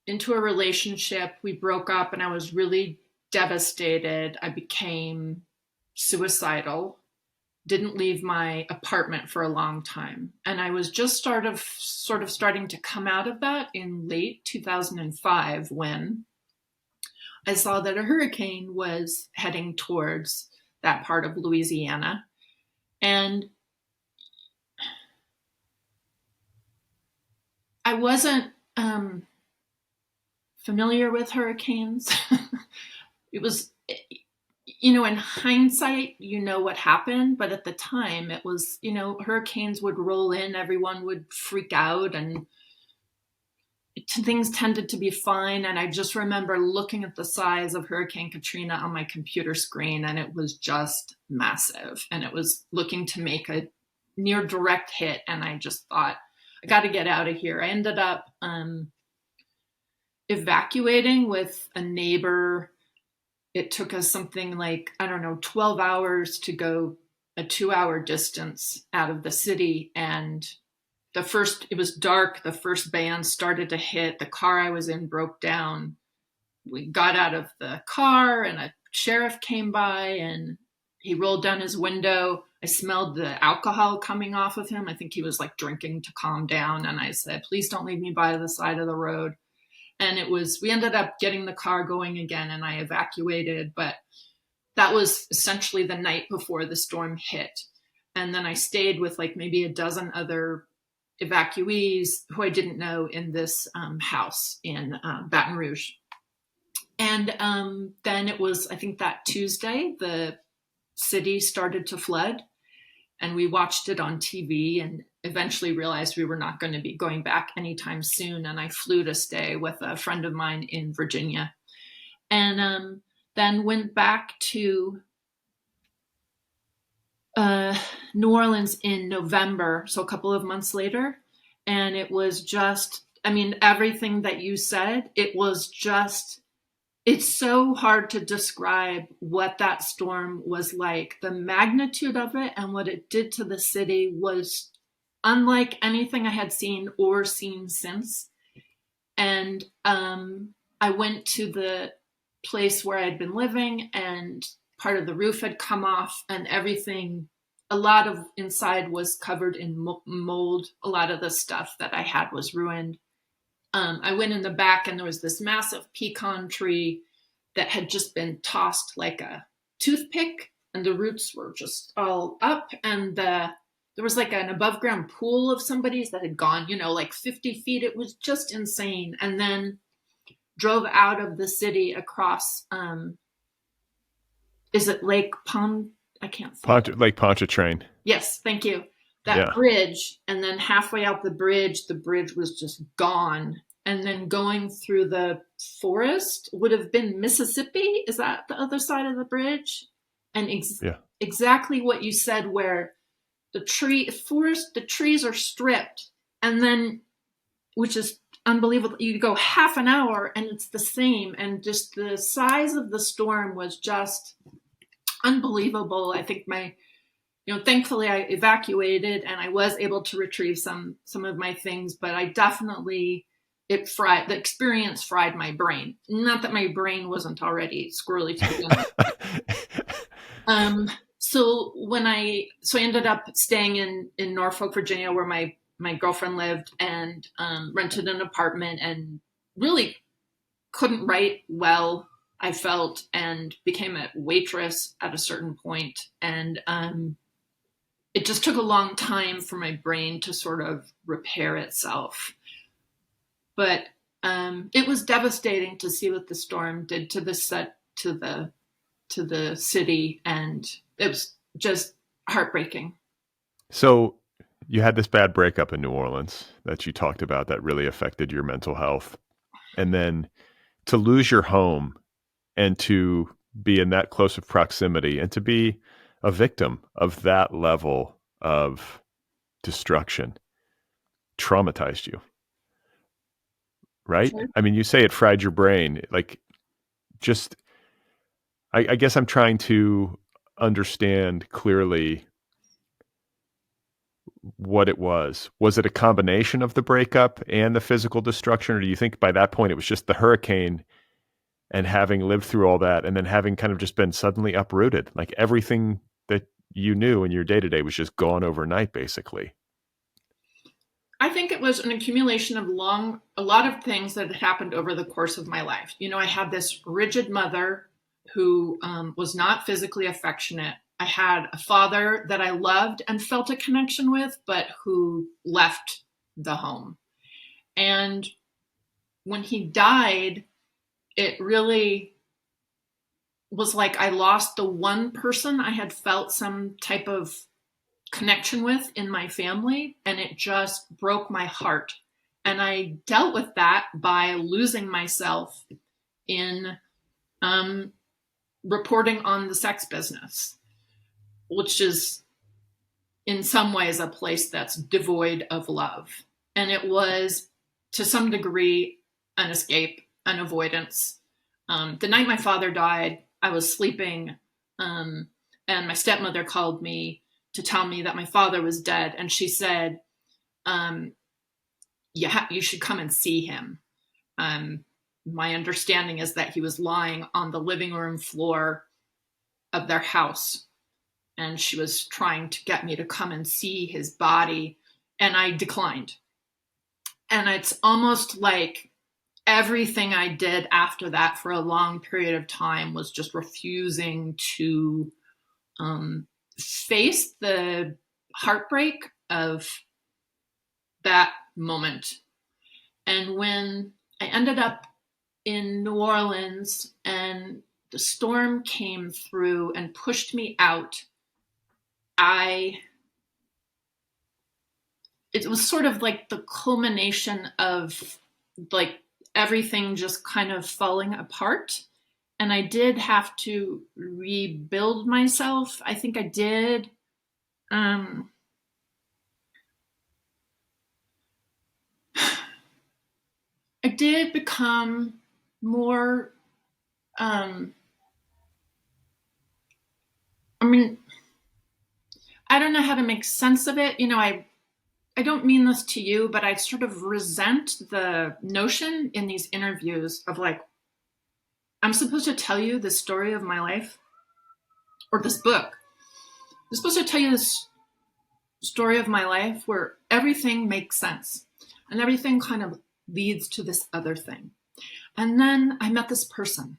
into a relationship. We broke up, and I was really devastated. I became suicidal, didn't leave my apartment for a long time. And I was just sort of starting to come out of that in late 2005 when I saw that a hurricane was heading towards that part of Louisiana. And I wasn't familiar with hurricanes. It was, in hindsight, what happened, but at the time it was, hurricanes would roll in, everyone would freak out, and things tended to be fine. And I just remember looking at the size of Hurricane Katrina on my computer screen, and it was just massive, and it was looking to make a near direct hit. And I just thought, I got to get out of here. I ended up evacuating with a neighbor. It took us something like, 12 hours to go a 2-hour distance out of the city. And it was dark. The first band started to hit. The car I was in broke down. We got out of the car, and a sheriff came by, and he rolled down his window. I smelled the alcohol coming off of him. I think he was like drinking to calm down. And I said, please don't leave me by the side of the road. And we ended up getting the car going again, and I evacuated. But that was essentially the night before the storm hit. And then I stayed with like maybe a dozen other evacuees who I didn't know in this house in Baton Rouge. And then it was, I think that Tuesday, the city started to flood, and we watched it on TV and eventually realized we were not going to be going back anytime soon. And I flew to stay with a friend of mine in Virginia, and then went back to New Orleans in November, so a couple of months later. And it was just, everything that you said, it's so hard to describe what that storm was like. The magnitude of it and what it did to the city was unlike anything I had seen or seen since. And I went to the place where I'd been living, and part of the roof had come off, and everything, a lot of inside was covered in mold. A lot of the stuff that I had was ruined. I went in the back, and there was this massive pecan tree that had just been tossed like a toothpick, and the roots were just all up. And there was like an above ground pool of somebody's that had gone, like 50 feet. It was just insane. And then drove out of the city across, is it Lake Pond? I can't see. Lake Pontchartrain. Yes, thank you. That bridge, and then halfway out the bridge was just gone. And then going through the forest would have been Mississippi. Is that the other side of the bridge? And exactly what you said, where the trees are stripped, and then, which is unbelievable, you go half an hour and it's the same. And just the size of the storm was just unbelievable. I think thankfully I evacuated, and I was able to retrieve some of my things, but I definitely the experience fried my brain. Not that my brain wasn't already squirrely to begin with. So I ended up staying in Norfolk, Virginia, where my girlfriend lived, and rented an apartment, and really couldn't write well, I felt, and became a waitress at a certain point. And it just took a long time for my brain to sort of repair itself. But it was devastating to see what the storm did to the set, to the city, and it was just heartbreaking. So you had this bad breakup in New Orleans that you talked about that really affected your mental health. And then to lose your home and to be in that close of proximity and to be a victim of that level of destruction traumatized you, right? Sure. I mean, you say it fried your brain. Like, just, I guess I'm trying to understand clearly what it was. Was it a combination of the breakup and the physical destruction? Or do you think by that point it was just the hurricane and having lived through all that and then having kind of just been suddenly uprooted? Like everything that you knew in your day to day was just gone overnight, basically. I think it was an accumulation of a lot of things that had happened over the course of my life. I had this rigid mother who was not physically affectionate. I had a father that I loved and felt a connection with, but who left the home. And when he died, it really was like I lost the one person I had felt some type of connection with in my family, and it just broke my heart. And I dealt with that by losing myself in reporting on the sex business, which is in some ways a place that's devoid of love. And it was, to some degree, an escape, an avoidance. The night my father died, I was sleeping, and my stepmother called me to tell me that my father was dead. And she said, you should come and see him. My understanding is that he was lying on the living room floor of their house, and she was trying to get me to come and see his body, and I declined. And it's almost like everything I did after that for a long period of time was just refusing to face the heartbreak of that moment. And when I ended up in New Orleans and the storm came through and pushed me out, it was sort of like the culmination of like everything just kind of falling apart. And I did have to rebuild myself. I think I did. I did become more, I mean, I don't know how to make sense of it. I don't mean this to you, but I sort of resent the notion in these interviews of like, I'm supposed to tell you the story of my life, or this book. I'm supposed to tell you this story of my life where everything makes sense and everything kind of leads to this other thing. And then I met this person,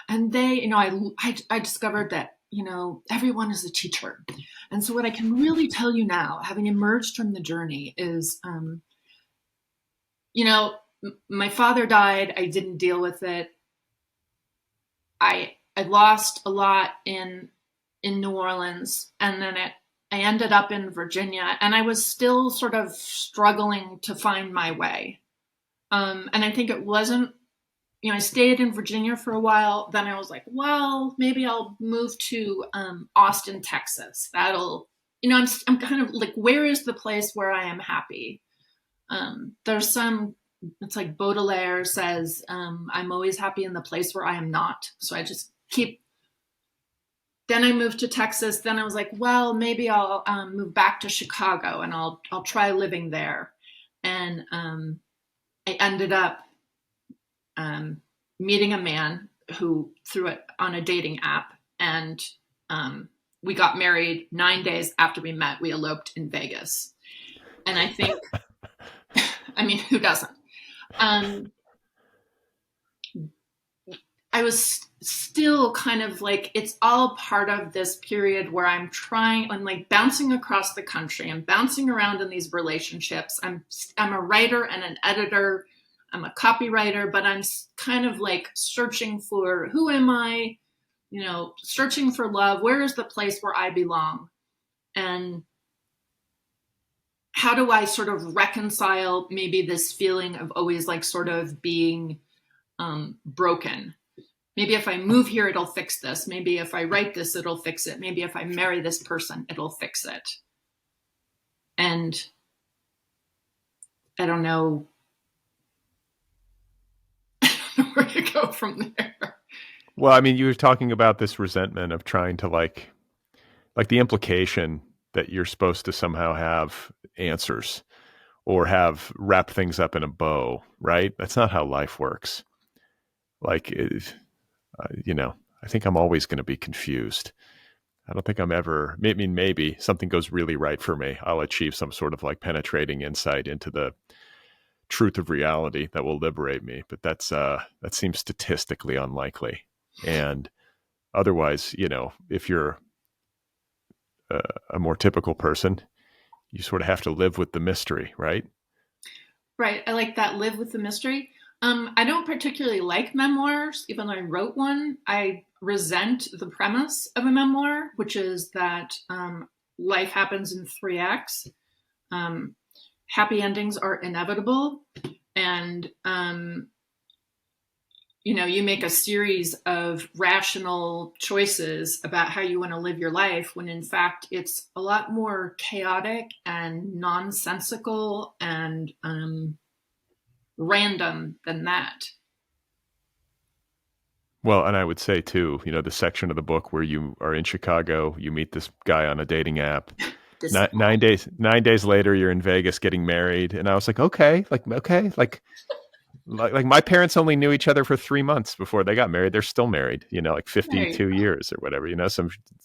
and they, I discovered that, everyone is a teacher. And so what I can really tell you now, having emerged from the journey, is, my father died. I didn't deal with it. I lost a lot in New Orleans, and then I ended up in Virginia, and I was still sort of struggling to find my way. And I think it wasn't, I stayed in Virginia for a while. Then I was like, well, maybe I'll move to Austin, Texas. That'll, I'm kind of like, where is the place where I am happy? It's like Baudelaire says, I'm always happy in the place where I am not. So I just then I moved to Texas. Then I was like, well, maybe I'll move back to Chicago, and I'll try living there. And I ended up meeting a man who threw it on a dating app, and we got married 9 days after we met. We eloped in Vegas. And I think, I mean, who doesn't? I was still kind of like, it's all part of this period where I'm like bouncing across the country. I'm bouncing around in these relationships. I'm a writer and an editor. I'm a copywriter, but I'm kind of like searching for, who am I? Searching for love. Where is the place where I belong? And how do I sort of reconcile maybe this feeling of always like sort of being broken? Maybe if I move here, it'll fix this. Maybe if I write this, it'll fix it. Maybe if I marry this person, it'll fix it. And I don't know where to go from there. Well, I mean, you were talking about this resentment of trying to like the implication that you're supposed to somehow have answers or have wrap things up in a bow, right? That's not how life works. Like, I think I'm always going to be confused. I don't think I'm ever, I mean, maybe something goes really right for me. I'll achieve some sort of like penetrating insight into the truth of reality that will liberate me. But that seems statistically unlikely. And otherwise, if you're a more typical person, you sort of have to live with the mystery, right? Right. I like that. Live with the mystery. I don't particularly like memoirs, even though I wrote one. I resent the premise of a memoir, which is that life happens in 3 acts. Happy endings are inevitable. And, you make a series of rational choices about how you want to live your life, when in fact it's a lot more chaotic and nonsensical and random than that. Well, and I would say too, the section of the book where you are in Chicago, you meet this guy on a dating app. 9 days later, you're in Vegas getting married, and I was like, okay, like my parents only knew each other for 3 months before they got married. They're still married, like 52 years or whatever.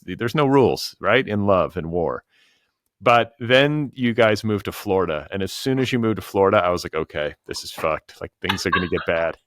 There's no rules, right, in love and war. But then you guys moved to Florida, and as soon as you moved to Florida, I was like, okay, this is fucked. Like things are going to get bad.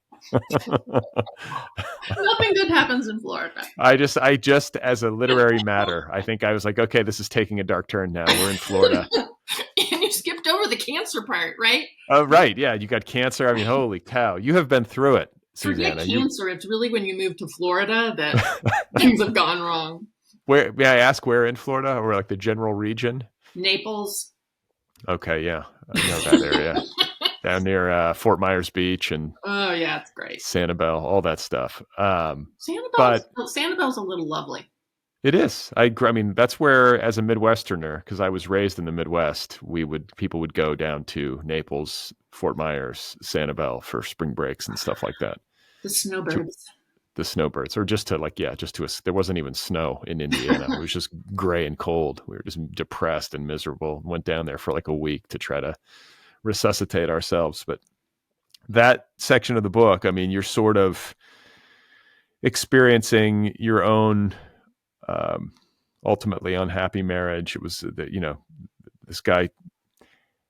Nothing good happens in Florida. I just as a literary matter, I think I was like, okay, this is taking a dark turn now. We're in Florida. And you skipped over the cancer part, right? Oh, right. Yeah. You got cancer. I mean, holy cow. You have been through it, Susannah. Forget cancer. It's really when you move to Florida that things have gone wrong. Where, may I ask, where in Florida, or like the general region? Naples. Okay. Yeah. I know that area. Down near Fort Myers Beach and oh yeah, it's great. Sanibel, all that stuff. Sanibel's a little lovely. It is. I mean, that's where, as a Midwesterner, because I was raised in the Midwest, people would go down to Naples, Fort Myers, Sanibel for spring breaks and stuff like that. The snowbirds. Or just to there wasn't even snow in Indiana. It was just gray and cold. We were just depressed and miserable. Went down there for like a week to try to resuscitate ourselves. But that section of the book, I mean, you're sort of experiencing your own ultimately unhappy marriage. It was that, this guy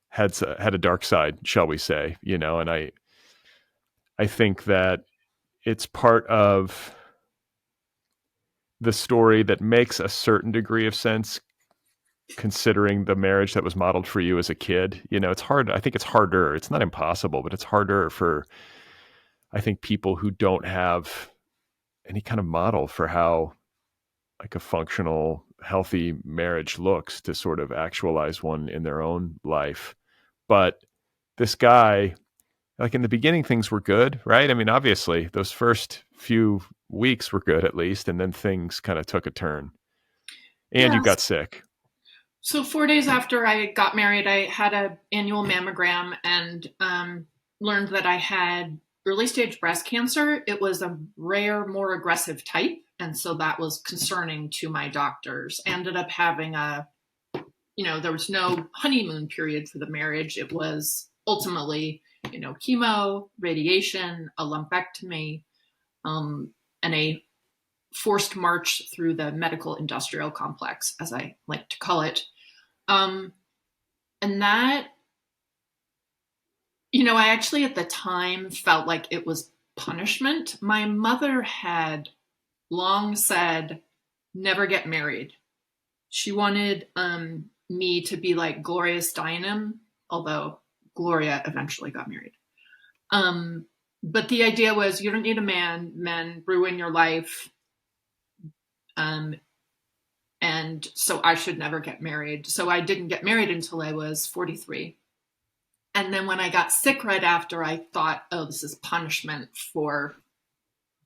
had a dark side, shall we say, and I think that it's part of the story that makes a certain degree of sense, considering the marriage that was modeled for you as a kid. It's hard. I think it's harder. It's not impossible, but it's harder for, I think, people who don't have any kind of model for how like a functional, healthy marriage looks, to sort of actualize one in their own life. But this guy, like in the beginning, things were good, right? I mean, obviously those first few weeks were good at least. And then things kind of took a turn and you got sick. So 4 days after I got married, I had an annual mammogram and learned that I had early stage breast cancer. It was a rare, more aggressive type. And so that was concerning to my doctors. Ended up having there was no honeymoon period for the marriage. It was ultimately chemo, radiation, a lumpectomy, and a forced march through the medical industrial complex, as I like to call it. And that, I actually at the time felt like it was punishment. My mother had long said, never get married. She wanted me to be like Gloria Steinem, although Gloria eventually got married. But the idea was you don't need a man, men ruin your life. And so I should never get married. So I didn't get married until I was 43. And then when I got sick right after, I thought, oh, this is punishment for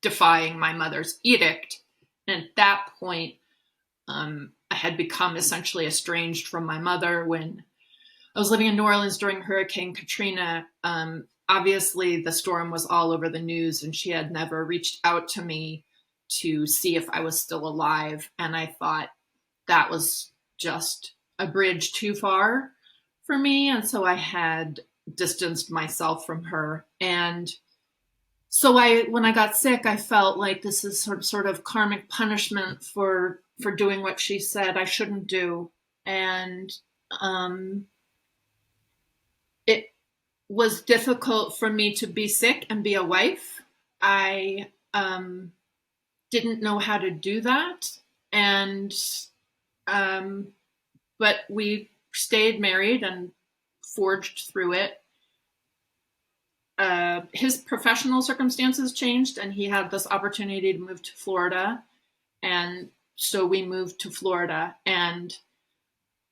defying my mother's edict. And at that point, I had become essentially estranged from my mother. When I was living in New Orleans during Hurricane Katrina, obviously the storm was all over the news, and she had never reached out to me to see if I was still alive. And I thought that was just a bridge too far for me. And so I had distanced myself from her. And so when I got sick, I felt like this is sort of karmic punishment for doing what she said I shouldn't do. And it was difficult for me to be sick and be a wife. I didn't know how to do that. And but we stayed married and forged through it. His professional circumstances changed, and he had this opportunity to move to Florida. And so we moved to Florida. And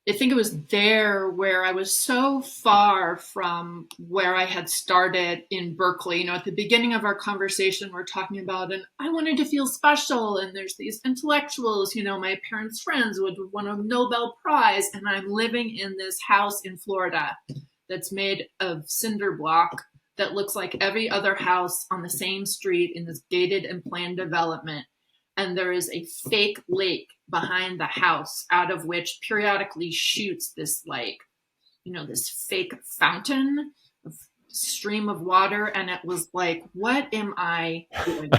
I think it was there where I was so far from where I had started in Berkeley. At the beginning of our conversation, we're talking about, and I wanted to feel special. And there's these intellectuals, my parents' friends would have won a Nobel Prize. And I'm living in this house in Florida that's made of cinder block that looks like every other house on the same street in this gated and planned development. And there is a fake lake behind the house out of which periodically shoots this this fake fountain, a stream of water. And it was like, what am I doing?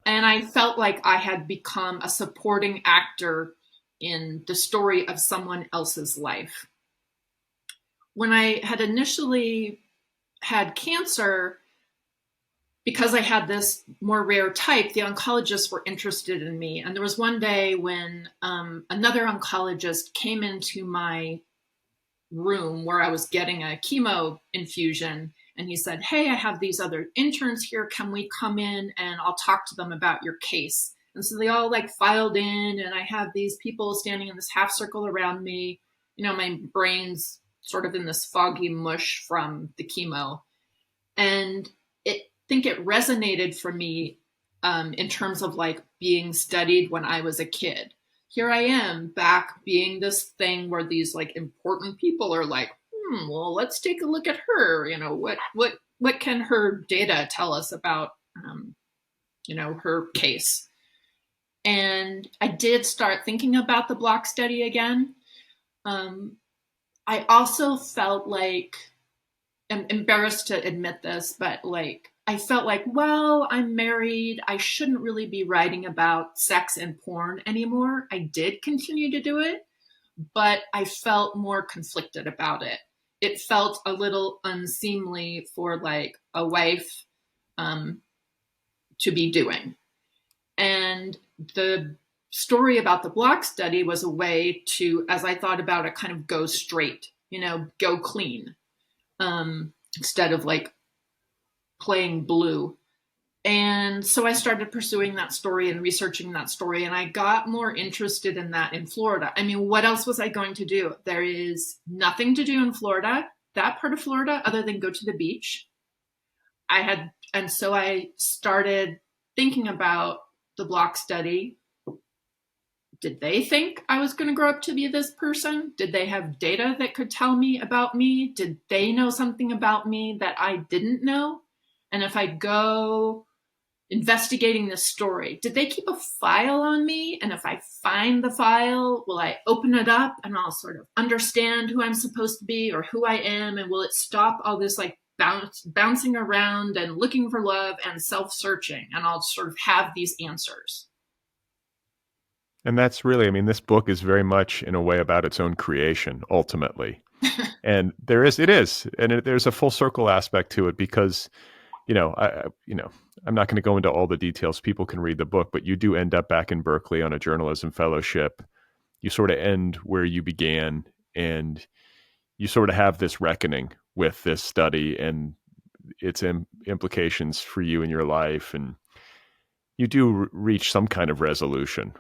And I felt like I had become a supporting actor in the story of someone else's life. When I had initially had cancer, because I had this more rare type, the oncologists were interested in me. And there was one day when another oncologist came into my room where I was getting a chemo infusion. And he said, hey, I have these other interns here. Can we come in and I'll talk to them about your case? And so they all filed in, and I have these people standing in this half circle around me. My brain's sort of in this foggy mush from the chemo. And I think it resonated for me in terms of being studied when I was a kid. Here I am back being this thing where these important people are well, let's take a look at her. What can her data tell us about, her case? And I did start thinking about the block study again. I also felt I'm embarrassed to admit this, but I felt well, I'm married. I shouldn't really be writing about sex and porn anymore. I did continue to do it, but I felt more conflicted about it. It felt a little unseemly for a wife to be doing. And the story about the block study was a way to, as I thought about it, kind of go straight, go clean, instead of playing blue. And so I started pursuing that story and researching that story, and I got more interested in that in Florida. I mean, what else was I going to do? There is nothing to do in Florida, that part of Florida, other than go to the beach. And so I started thinking about the block study. Did they think I was going to grow up to be this person? Did they have data that could tell me about me? Did they know something about me that I didn't know? And if I go investigating this story, did they keep a file on me? And if I find the file, will I open it up and I'll sort of understand who I'm supposed to be or who I am? And will it stop all this like bouncing around and looking for love and self-searching? And I'll sort of have these answers. And that's really, I mean, this book is very much in a way about its own creation, ultimately. And there's a full circle aspect to it because, I'm not going to go into all the details. People can read the book, but you do end up back in Berkeley on a journalism fellowship. You sort of end where you began, and you sort of have this reckoning with this study and its implications for you in your life. And you do reach some kind of resolution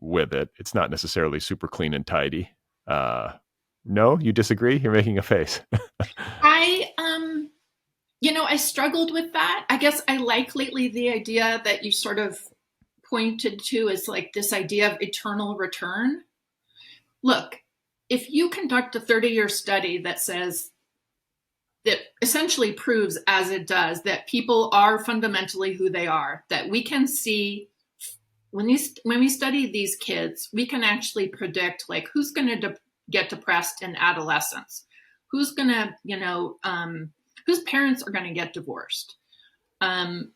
with it. It's not necessarily super clean and tidy. No, you disagree? You're making a face. I struggled with that. I guess I like lately the idea that you sort of pointed to as like this idea of eternal return. Look, if you conduct a 30-year study that says that essentially proves as it does that people are fundamentally who they are, that we can see when we study these kids, we can actually predict like who's going to get depressed in adolescence, who's going to, whose parents are going to get divorced. Then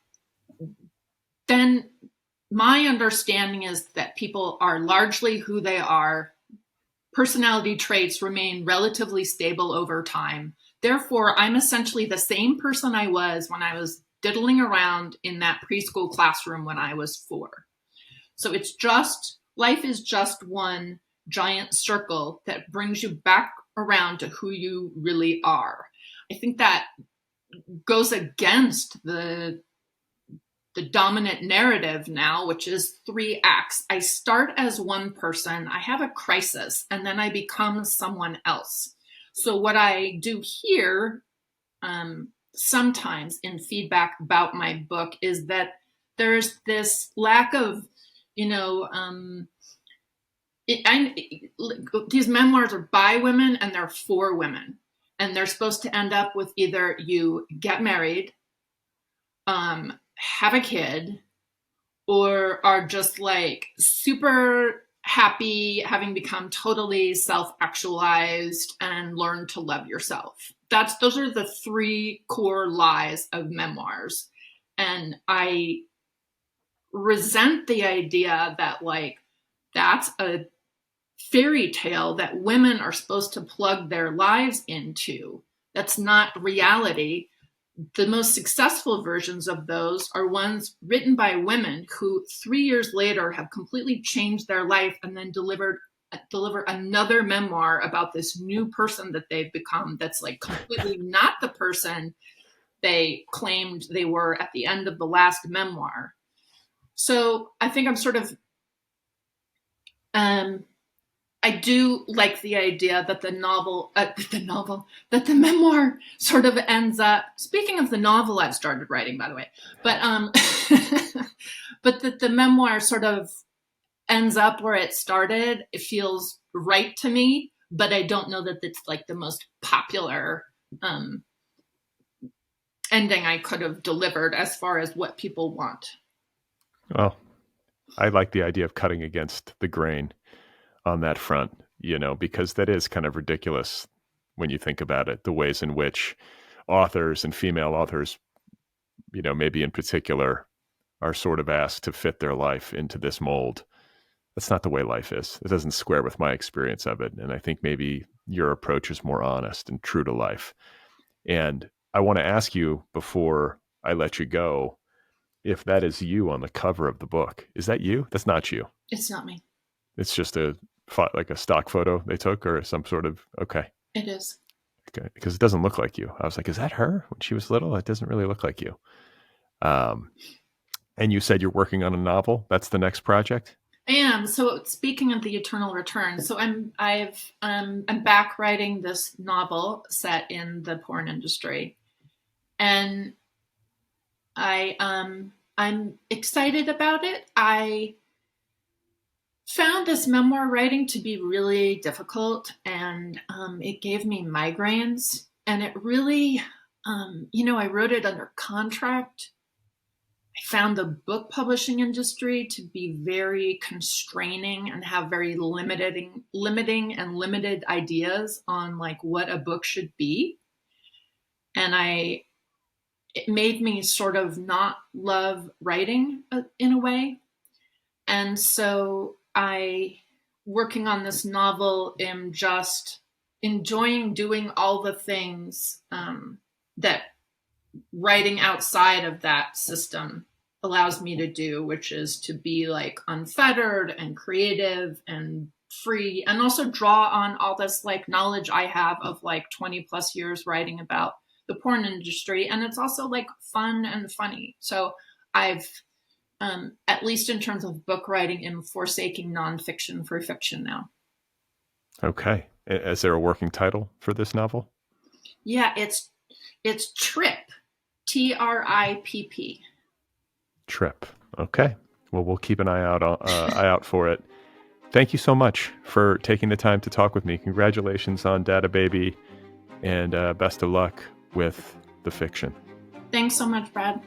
my understanding is that people are largely who they are. Personality traits remain relatively stable over time. Therefore, I'm essentially the same person I was when I was diddling around in that preschool classroom when I was 4. So life is just one giant circle that brings you back around to who you really are. I think that goes against the dominant narrative now, which is 3 acts. I start as one person, I have a crisis, and then I become someone else. So what I do here, sometimes in feedback about my book, is that there's this lack of, these memoirs are by women and they're for women. And they're supposed to end up with either you get married, have a kid, or are just like super happy having become totally self-actualized and learn to love yourself. Those are the 3 core lies of memoirs. And I resent the idea that like that's a fairy tale that women are supposed to plug their lives into. That's not reality. The most successful versions of those are ones written by women who 3 years later have completely changed their life and then deliver another memoir about this new person that they've become that's like completely not the person they claimed they were at the end of the last memoir. So I think I'm sort of I do like the idea that the memoir sort of ends up, speaking of the novel I've started writing, by the way, but that the memoir sort of ends up where it started. It feels right to me, but I don't know that it's like the most popular ending I could have delivered as far as what people want. Well, I like the idea of cutting against the grain on that front, because that is kind of ridiculous when you think about it, the ways in which authors and female authors, maybe in particular, are sort of asked to fit their life into this mold. That's not the way life is. It doesn't square with my experience of it. And I think maybe your approach is more honest and true to life. And I want to ask you before I let you go, if that is you on the cover of the book. Is that you? That's not you. It's not me. It's just like a stock photo they took or some sort of, okay. It is. Okay. Because it doesn't look like you. I was like, is that her when she was little? It doesn't really look like you. And you said you're working on a novel. That's the next project? I am. So speaking of the eternal return, so I'm back writing this novel set in the porn industry. And I'm excited about it. I found this memoir writing to be really difficult, and it gave me migraines. And it really, I wrote it under contract. found the book publishing industry to be very constraining and have very limiting and limited ideas on like what a book should be. And it made me sort of not love writing in a way. And so working on this novel, am just enjoying doing all the things that writing outside of that system allows me to do, which is to be like unfettered and creative and free, and also draw on all this like knowledge I have of like 20 plus years writing about the porn industry. And it's also like fun and funny. So I've, at least in terms of book writing, am forsaking nonfiction for fiction now. Okay. Is there a working title for this novel? Yeah, it's Tripp, TRIPP. Tripp. Okay. Well, we'll keep an eye out for it. Thank you so much for taking the time to talk with me. Congratulations on Data Baby, and best of luck with the fiction. Thanks so much, Brad.